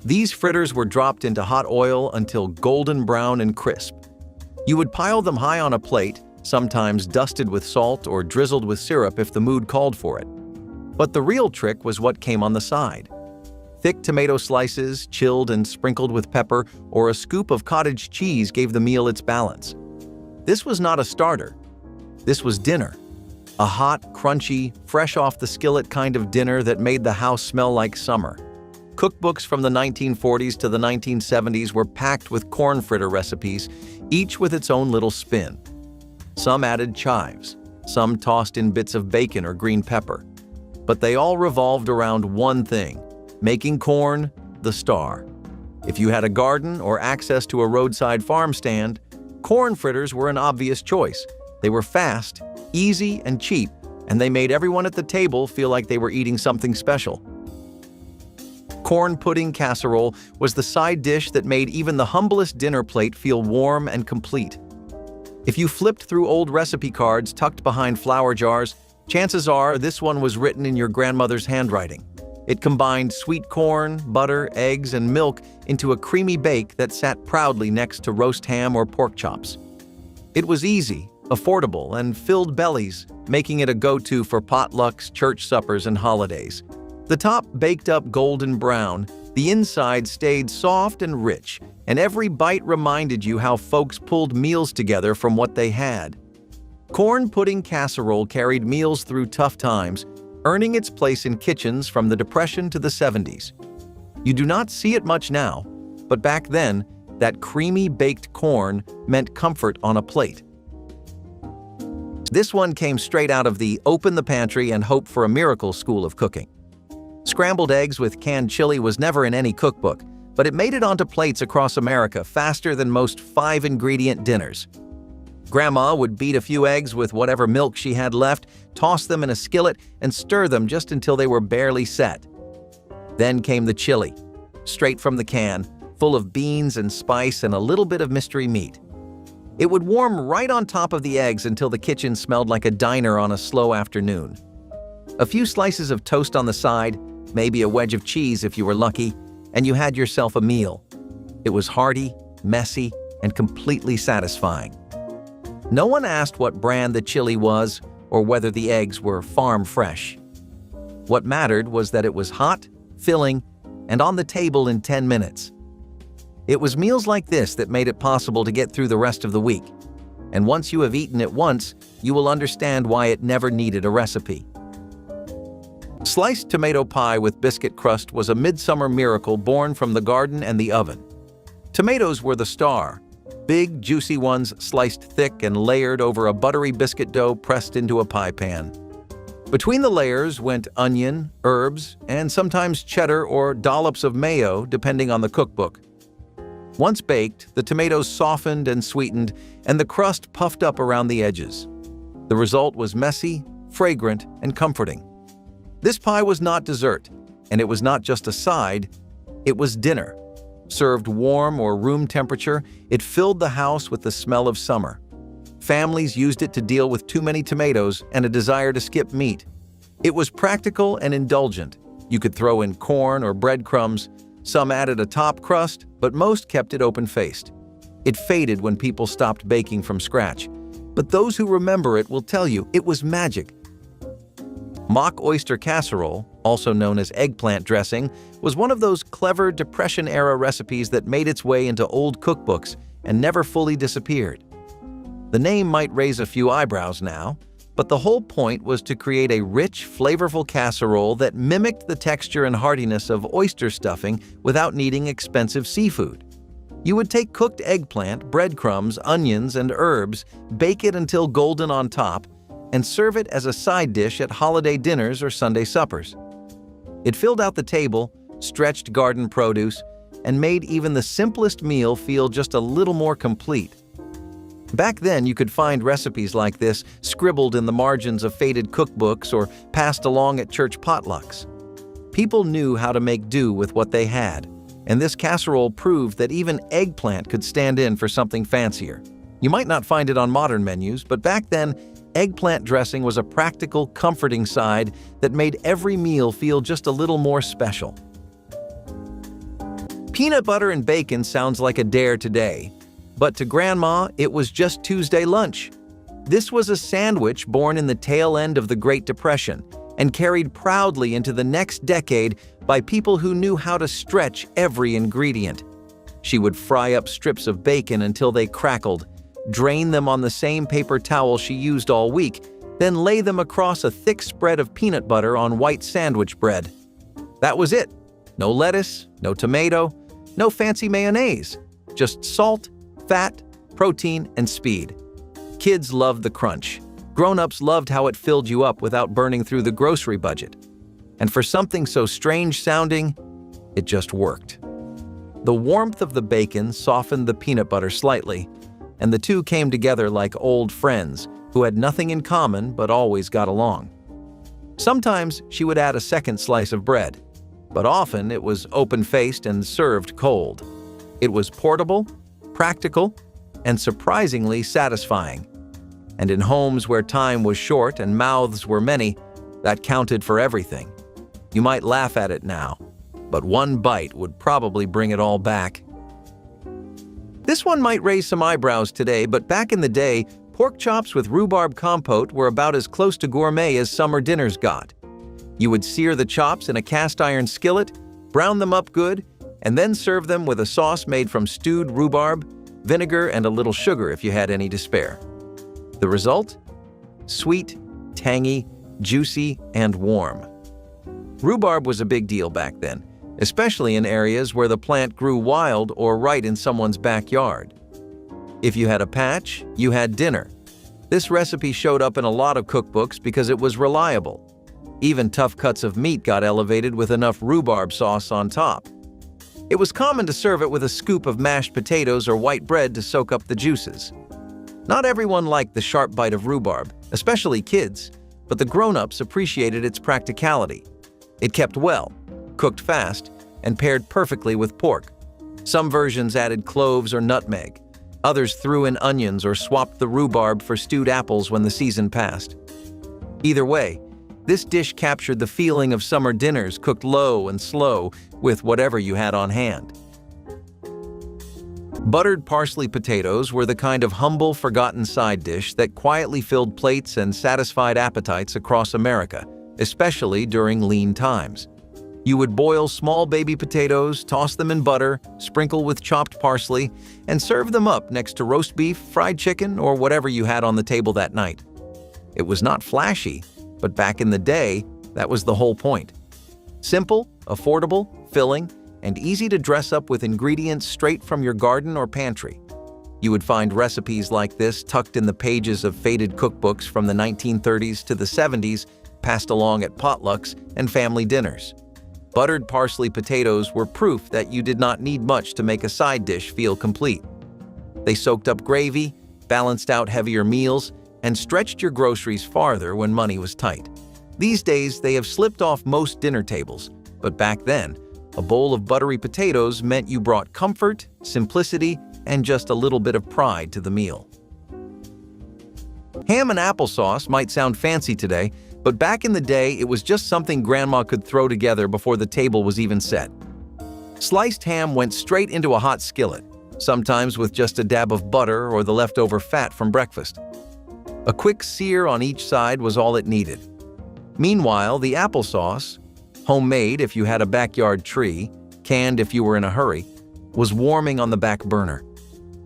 S1: These fritters were dropped into hot oil until golden brown and crisp. You would pile them high on a plate, sometimes dusted with salt or drizzled with syrup if the mood called for it. But the real trick was what came on the side. Thick tomato slices, chilled and sprinkled with pepper, or a scoop of cottage cheese gave the meal its balance. This was not a starter. This was dinner. A hot, crunchy, fresh off the skillet kind of dinner that made the house smell like summer. Cookbooks from the 1940s to the 1970s were packed with corn fritter recipes, each with its own little spin. Some added chives, some tossed in bits of bacon or green pepper. But they all revolved around one thing: making corn the star. If you had a garden or access to a roadside farm stand, corn fritters were an obvious choice. They were fast, easy, and cheap, and they made everyone at the table feel like they were eating something special. Corn pudding casserole was the side dish that made even the humblest dinner plate feel warm and complete. If you flipped through old recipe cards tucked behind flour jars, chances are this one was written in your grandmother's handwriting. It combined sweet corn, butter, eggs, and milk into a creamy bake that sat proudly next to roast ham or pork chops. It was easy, affordable, and filled bellies, making it a go-to for potlucks, church suppers, and holidays. The top baked up golden brown, the inside stayed soft and rich, and every bite reminded you how folks pulled meals together from what they had. Corn pudding casserole carried meals through tough times, earning its place in kitchens from the Depression to the 70s. You do not see it much now, but back then, that creamy baked corn meant comfort on a plate. This one came straight out of the open the pantry and hope for a miracle school of cooking. Scrambled eggs with canned chili was never in any cookbook, but it made it onto plates across America faster than most 5-ingredient dinners. Grandma would beat a few eggs with whatever milk she had left, toss them in a skillet, and stir them just until they were barely set. Then came the chili, straight from the can, full of beans and spice and a little bit of mystery meat. It would warm right on top of the eggs until the kitchen smelled like a diner on a slow afternoon. A few slices of toast on the side, maybe a wedge of cheese if you were lucky, and you had yourself a meal. It was hearty, messy, and completely satisfying. No one asked what brand the chili was or whether the eggs were farm fresh. What mattered was that it was hot, filling, and on the table in 10 minutes. It was meals like this that made it possible to get through the rest of the week. And once you have eaten it once, you will understand why it never needed a recipe. Sliced tomato pie with biscuit crust was a midsummer miracle born from the garden and the oven. Tomatoes were the star, big, juicy ones sliced thick and layered over a buttery biscuit dough pressed into a pie pan. Between the layers went onion, herbs, and sometimes cheddar or dollops of mayo, depending on the cookbook. Once baked, the tomatoes softened and sweetened, and the crust puffed up around the edges. The result was messy, fragrant, and comforting. This pie was not dessert, and it was not just a side, it was dinner. Served warm or room temperature, it filled the house with the smell of summer. Families used it to deal with too many tomatoes and a desire to skip meat. It was practical and indulgent. You could throw in corn or breadcrumbs. Some added a top crust, but most kept it open-faced. It faded when people stopped baking from scratch, but those who remember it will tell you it was magic. Mock oyster casserole, also known as eggplant dressing, was one of those clever Depression-era recipes that made its way into old cookbooks and never fully disappeared. The name might raise a few eyebrows now, but the whole point was to create a rich, flavorful casserole that mimicked the texture and heartiness of oyster stuffing without needing expensive seafood. You would take cooked eggplant, breadcrumbs, onions, and herbs, bake it until golden on top, and serve it as a side dish at holiday dinners or Sunday suppers. It filled out the table, stretched garden produce, and made even the simplest meal feel just a little more complete. Back then, you could find recipes like this scribbled in the margins of faded cookbooks or passed along at church potlucks. People knew how to make do with what they had, and this casserole proved that even eggplant could stand in for something fancier. You might not find it on modern menus, but back then, eggplant dressing was a practical, comforting side that made every meal feel just a little more special. Peanut butter and bacon sounds like a dare today, but to Grandma, it was just Tuesday lunch. This was a sandwich born in the tail end of the Great Depression and carried proudly into the next decade by people who knew how to stretch every ingredient. She would fry up strips of bacon until they crackled, drain them on the same paper towel she used all week, then lay them across a thick spread of peanut butter on white sandwich bread. That was it. No lettuce, no tomato, no fancy mayonnaise, just salt, fat, protein, and speed. Kids loved the crunch. Grown-ups loved how it filled you up without burning through the grocery budget. And for something so strange-sounding, it just worked. The warmth of the bacon softened the peanut butter slightly, and the two came together like old friends who had nothing in common but always got along. Sometimes she would add a second slice of bread, but often it was open-faced and served cold. It was portable, practical, and surprisingly satisfying. And in homes where time was short and mouths were many, that counted for everything. You might laugh at it now, but one bite would probably bring it all back. This one might raise some eyebrows today, but back in the day, pork chops with rhubarb compote were about as close to gourmet as summer dinners got. You would sear the chops in a cast-iron skillet, brown them up good, and then serve them with a sauce made from stewed rhubarb, vinegar, and a little sugar if you had any to spare. The result? Sweet, tangy, juicy, and warm. Rhubarb was a big deal back then, especially in areas where the plant grew wild or right in someone's backyard. If you had a patch, you had dinner. This recipe showed up in a lot of cookbooks because it was reliable. Even tough cuts of meat got elevated with enough rhubarb sauce on top. It was common to serve it with a scoop of mashed potatoes or white bread to soak up the juices. Not everyone liked the sharp bite of rhubarb, especially kids, but the grown-ups appreciated its practicality. It kept well, cooked fast, and paired perfectly with pork. Some versions added cloves or nutmeg. Others threw in onions or swapped the rhubarb for stewed apples when the season passed. Either way, this dish captured the feeling of summer dinners cooked low and slow with whatever you had on hand. Buttered parsley potatoes were the kind of humble, forgotten side dish that quietly filled plates and satisfied appetites across America, especially during lean times. You would boil small baby potatoes, toss them in butter, sprinkle with chopped parsley, and serve them up next to roast beef, fried chicken, or whatever you had on the table that night. It was not flashy, but back in the day, that was the whole point. Simple, affordable, filling, and easy to dress up with ingredients straight from your garden or pantry. You would find recipes like this tucked in the pages of faded cookbooks from the 1930s to the 70s, passed along at potlucks and family dinners. Buttered parsley potatoes were proof that you did not need much to make a side dish feel complete. They soaked up gravy, balanced out heavier meals, and stretched your groceries farther when money was tight. These days, they have slipped off most dinner tables, but back then, a bowl of buttery potatoes meant you brought comfort, simplicity, and just a little bit of pride to the meal. Ham and applesauce might sound fancy today, but back in the day, it was just something Grandma could throw together before the table was even set. Sliced ham went straight into a hot skillet, sometimes with just a dab of butter or the leftover fat from breakfast. A quick sear on each side was all it needed. Meanwhile, the applesauce, homemade if you had a backyard tree, canned if you were in a hurry, was warming on the back burner.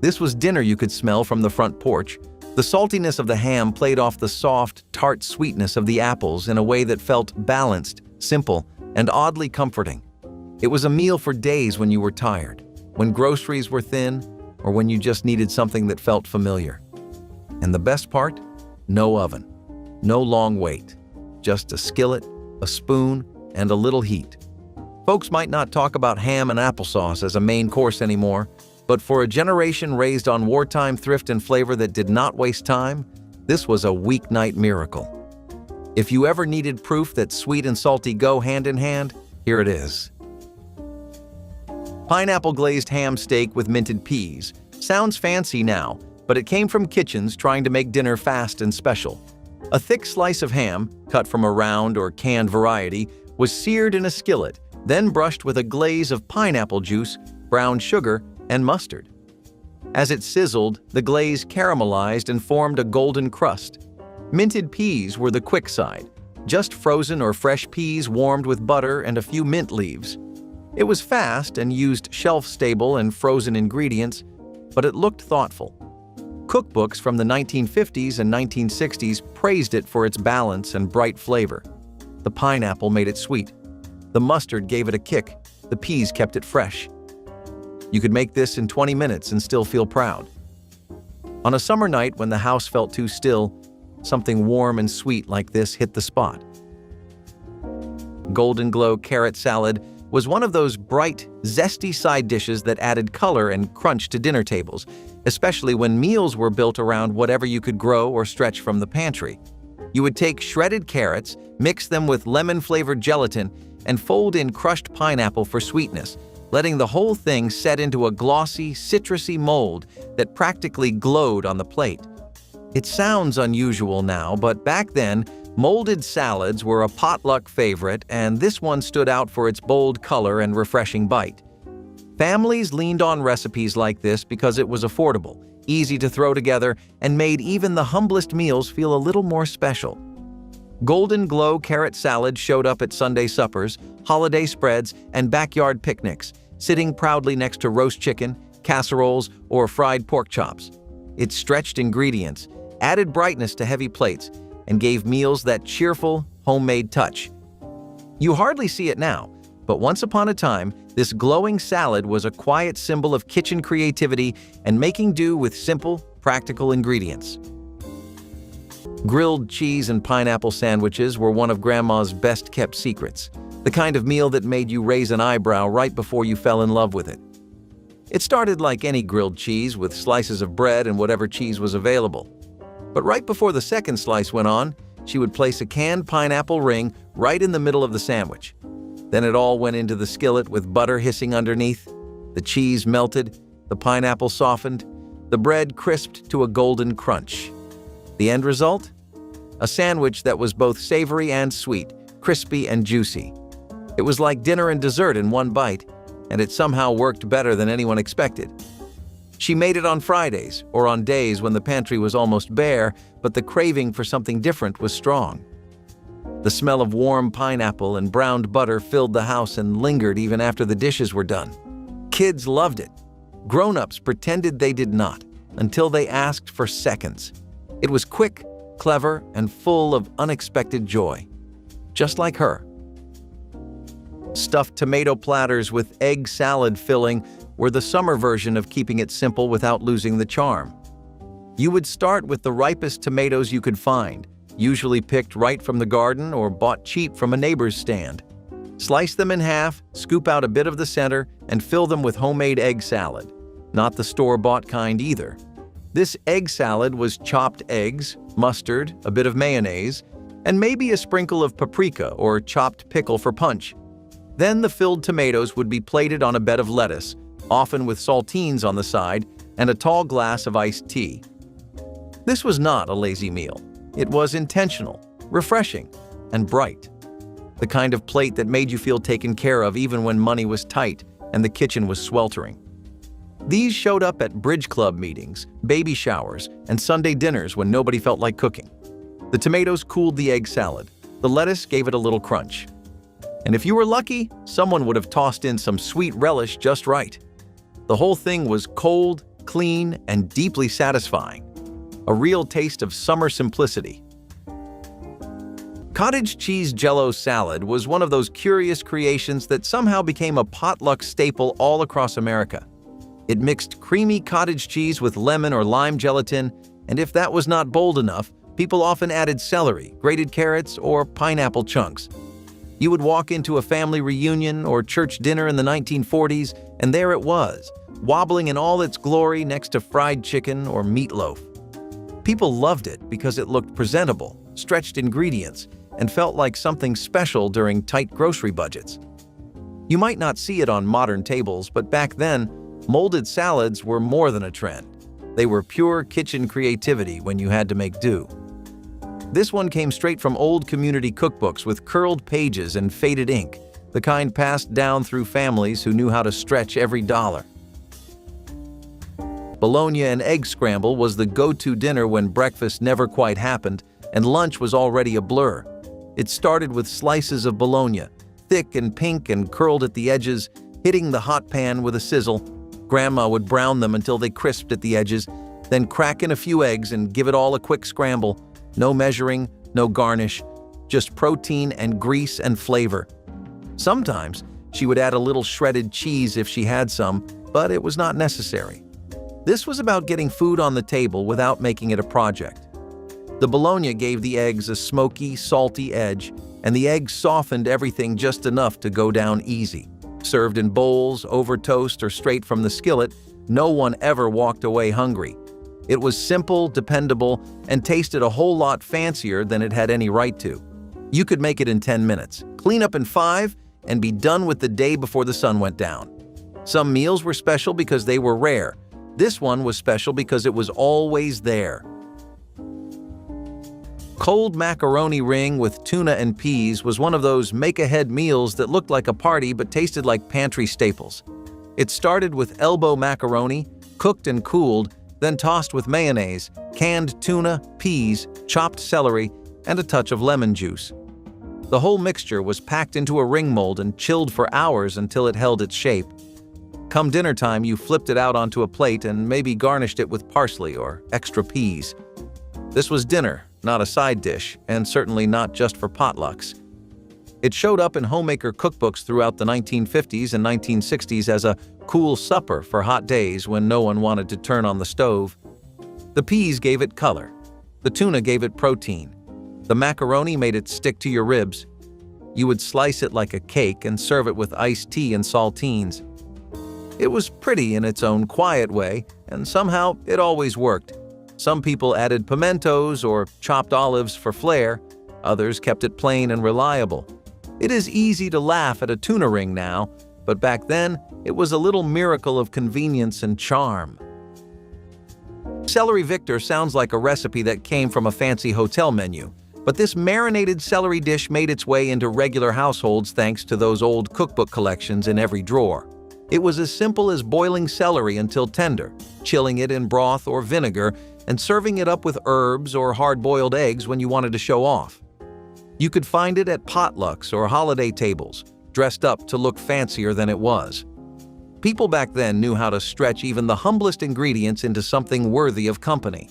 S1: This was dinner you could smell from the front porch. The saltiness of the ham played off the soft, tart sweetness of the apples in a way that felt balanced, simple, and oddly comforting. It was a meal for days when you were tired, when groceries were thin, or when you just needed something that felt familiar. And the best part? No oven. No long wait. Just a skillet, a spoon, and a little heat. Folks might not talk about ham and applesauce as a main course anymore, but for a generation raised on wartime thrift and flavor that did not waste time, this was a weeknight miracle. If you ever needed proof that sweet and salty go hand in hand, here it is. Pineapple glazed ham steak with minted peas. Sounds fancy now, but it came from kitchens trying to make dinner fast and special. A thick slice of ham, cut from a round or canned variety, was seared in a skillet, then brushed with a glaze of pineapple juice, brown sugar, and mustard. As it sizzled, the glaze caramelized and formed a golden crust. Minted peas were the quick side, just frozen or fresh peas warmed with butter and a few mint leaves. It was fast and used shelf-stable and frozen ingredients, but it looked thoughtful. Cookbooks from the 1950s and 1960s praised it for its balance and bright flavor. The pineapple made it sweet. The mustard gave it a kick. The peas kept it fresh. You could make this in 20 minutes and still feel proud. On a summer night when the house felt too still, something warm and sweet like this hit the spot. Golden Glow carrot salad was one of those bright, zesty side dishes that added color and crunch to dinner tables, especially when meals were built around whatever you could grow or stretch from the pantry. You would take shredded carrots, mix them with lemon-flavored gelatin, and fold in crushed pineapple for sweetness, letting the whole thing set into a glossy, citrusy mold that practically glowed on the plate. It sounds unusual now, but back then, molded salads were a potluck favorite, and this one stood out for its bold color and refreshing bite. Families leaned on recipes like this because it was affordable, easy to throw together, and made even the humblest meals feel a little more special. Golden Glow carrot salad showed up at Sunday suppers, holiday spreads, and backyard picnics, sitting proudly next to roast chicken, casseroles, or fried pork chops. Its stretched ingredients added brightness to heavy plates and gave meals that cheerful, homemade touch. You hardly see it now, but once upon a time, this glowing salad was a quiet symbol of kitchen creativity and making do with simple, practical ingredients. Grilled cheese and pineapple sandwiches were one of Grandma's best-kept secrets, the kind of meal that made you raise an eyebrow right before you fell in love with it. It started like any grilled cheese, with slices of bread and whatever cheese was available. But right before the second slice went on, she would place a canned pineapple ring right in the middle of the sandwich. Then it all went into the skillet with butter hissing underneath. The cheese melted, the pineapple softened, the bread crisped to a golden crunch. The end result? A sandwich that was both savory and sweet, crispy and juicy. It was like dinner and dessert in one bite, and it somehow worked better than anyone expected. She made it on Fridays or on days when the pantry was almost bare, but the craving for something different was strong. The smell of warm pineapple and browned butter filled the house and lingered even after the dishes were done. Kids loved it. Grown-ups pretended they did not, until they asked for seconds. It was quick, clever, and full of unexpected joy. Just like her. Stuffed tomato platters with egg salad filling were the summer version of keeping it simple without losing the charm. You would start with the ripest tomatoes you could find, usually picked right from the garden or bought cheap from a neighbor's stand. Slice them in half, scoop out a bit of the center, and fill them with homemade egg salad. Not the store-bought kind either. This egg salad was chopped eggs, mustard, a bit of mayonnaise, and maybe a sprinkle of paprika or chopped pickle for punch. Then the filled tomatoes would be plated on a bed of lettuce, often with saltines on the side, and a tall glass of iced tea. This was not a lazy meal. It was intentional, refreshing, and bright. The kind of plate that made you feel taken care of even when money was tight and the kitchen was sweltering. These showed up at bridge club meetings, baby showers, and Sunday dinners when nobody felt like cooking. The tomatoes cooled the egg salad. The lettuce gave it a little crunch. And if you were lucky, someone would have tossed in some sweet relish just right. The whole thing was cold, clean, and deeply satisfying. A real taste of summer simplicity. Cottage cheese Jell-O salad was one of those curious creations that somehow became a potluck staple all across America. It mixed creamy cottage cheese with lemon or lime gelatin, and if that was not bold enough, people often added celery, grated carrots, or pineapple chunks. You would walk into a family reunion or church dinner in the 1940s, and there it was, wobbling in all its glory next to fried chicken or meatloaf. People loved it because it looked presentable, stretched ingredients, and felt like something special during tight grocery budgets. You might not see it on modern tables, but back then, molded salads were more than a trend. They were pure kitchen creativity when you had to make do. This one came straight from old community cookbooks with curled pages and faded ink, the kind passed down through families who knew how to stretch every dollar. Bologna and egg scramble was the go-to dinner when breakfast never quite happened and lunch was already a blur. It started with slices of bologna, thick and pink and curled at the edges, hitting the hot pan with a sizzle. Grandma would brown them until they crisped at the edges, then crack in a few eggs and give it all a quick scramble. No measuring, no garnish, just protein and grease and flavor. Sometimes she would add a little shredded cheese if she had some, but it was not necessary. This was about getting food on the table without making it a project. The bologna gave the eggs a smoky, salty edge, and the eggs softened everything just enough to go down easy. Served in bowls, over toast, or straight from the skillet, no one ever walked away hungry. It was simple, dependable, and tasted a whole lot fancier than it had any right to. You could make it in 10 minutes, clean up in 5, and be done with the day before the sun went down. Some meals were special because they were rare. This one was special because it was always there. Cold macaroni ring with tuna and peas was one of those make-ahead meals that looked like a party but tasted like pantry staples. It started with elbow macaroni, cooked and cooled, then tossed with mayonnaise, canned tuna, peas, chopped celery, and a touch of lemon juice. The whole mixture was packed into a ring mold and chilled for hours until it held its shape. Come dinner time, you flipped it out onto a plate and maybe garnished it with parsley or extra peas. This was dinner, not a side dish, and certainly not just for potlucks. It showed up in homemaker cookbooks throughout the 1950s and 1960s as a cool supper for hot days when no one wanted to turn on the stove. The peas gave it color. The tuna gave it protein. The macaroni made it stick to your ribs. You would slice it like a cake and serve it with iced tea and saltines. It was pretty in its own quiet way, and somehow it always worked. Some people added pimentos or chopped olives for flair. Others kept it plain and reliable. It is easy to laugh at a tuna ring now, but back then it was a little miracle of convenience and charm. Celery Victor sounds like a recipe that came from a fancy hotel menu, but this marinated celery dish made its way into regular households thanks to those old cookbook collections in every drawer. It was as simple as boiling celery until tender, chilling it in broth or vinegar, and serving it up with herbs or hard-boiled eggs when you wanted to show off. You could find it at potlucks or holiday tables, dressed up to look fancier than it was. People back then knew how to stretch even the humblest ingredients into something worthy of company.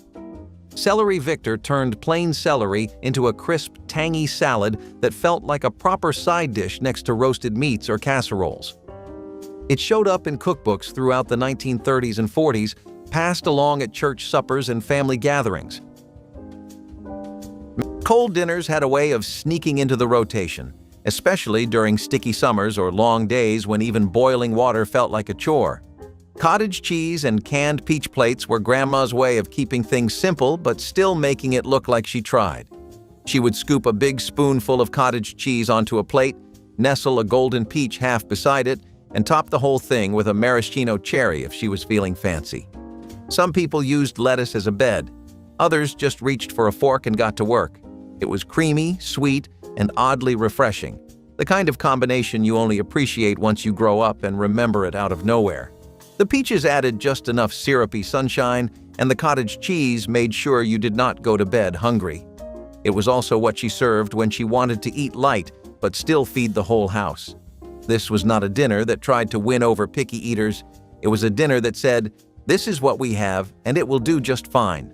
S1: Celery Victor turned plain celery into a crisp, tangy salad that felt like a proper side dish next to roasted meats or casseroles. It showed up in cookbooks throughout the 1930s and 40s, passed along at church suppers and family gatherings. Cold dinners had a way of sneaking into the rotation, especially during sticky summers or long days when even boiling water felt like a chore. Cottage cheese and canned peach plates were Grandma's way of keeping things simple but still making it look like she tried. She would scoop a big spoonful of cottage cheese onto a plate, nestle a golden peach half beside it, and top the whole thing with a maraschino cherry if she was feeling fancy. Some people used lettuce as a bed. Others just reached for a fork and got to work. It was creamy, sweet, and oddly refreshing, the kind of combination you only appreciate once you grow up and remember it out of nowhere. The peaches added just enough syrupy sunshine, and the cottage cheese made sure you did not go to bed hungry. It was also what she served when she wanted to eat light but still feed the whole house. This was not a dinner that tried to win over picky eaters. It was a dinner that said, "This is what we have, and it will do just fine."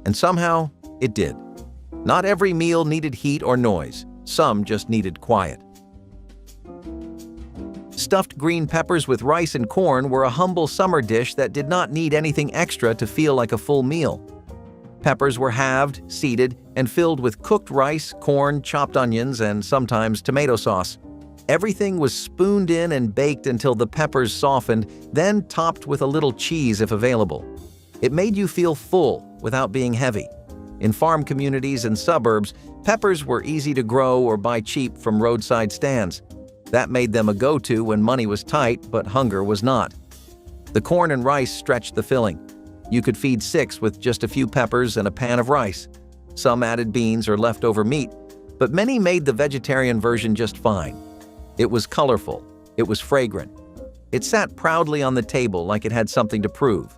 S1: And somehow, it did. Not every meal needed heat or noise. Some just needed quiet. Stuffed green peppers with rice and corn were a humble summer dish that did not need anything extra to feel like a full meal. Peppers were halved, seeded, and filled with cooked rice, corn, chopped onions, and sometimes tomato sauce. Everything was spooned in and baked until the peppers softened, then topped with a little cheese if available. It made you feel full without being heavy. In farm communities and suburbs, peppers were easy to grow or buy cheap from roadside stands. That made them a go-to when money was tight, but hunger was not. The corn and rice stretched the filling. You could feed 6 with just a few peppers and a pan of rice. Some added beans or leftover meat, but many made the vegetarian version just fine. It was colorful. It was fragrant. It sat proudly on the table like it had something to prove.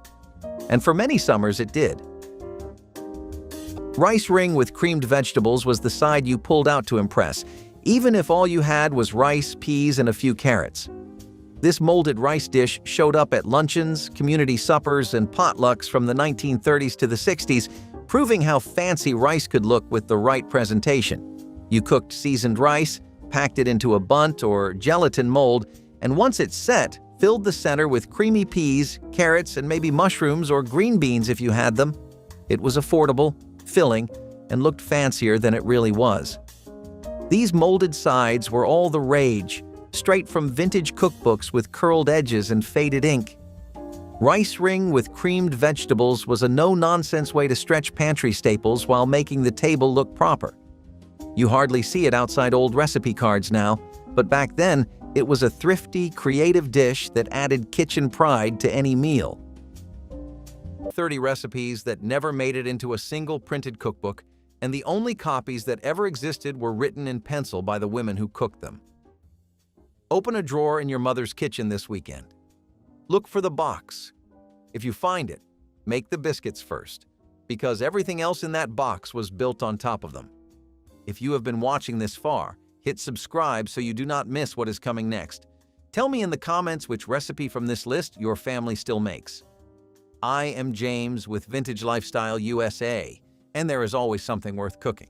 S1: And for many summers, it did. Rice ring with creamed vegetables was the side you pulled out to impress, even if all you had was rice, peas, and a few carrots. This molded rice dish showed up at luncheons, community suppers, and potlucks from the 1930s to the 60s, proving how fancy rice could look with the right presentation. You cooked seasoned rice, packed it into a bundt or gelatin mold, and once it's set, filled the center with creamy peas, carrots, and maybe mushrooms or green beans if you had them. It was affordable, filling, and looked fancier than it really was. These molded sides were all the rage, straight from vintage cookbooks with curled edges and faded ink. Rice ring with creamed vegetables was a no-nonsense way to stretch pantry staples while making the table look proper. You hardly see it outside old recipe cards now, but back then, it was a thrifty, creative dish that added kitchen pride to any meal. 30 recipes that never made it into a single printed cookbook, and the only copies that ever existed were written in pencil by the women who cooked them. Open a drawer in your mother's kitchen this weekend. Look for the box. If you find it, make the biscuits first, because everything else in that box was built on top of them. If you have been watching this far, hit subscribe so you do not miss what is coming next. Tell me in the comments which recipe from this list your family still makes. I am James with Vintage Lifestyle USA, and there is always something worth cooking.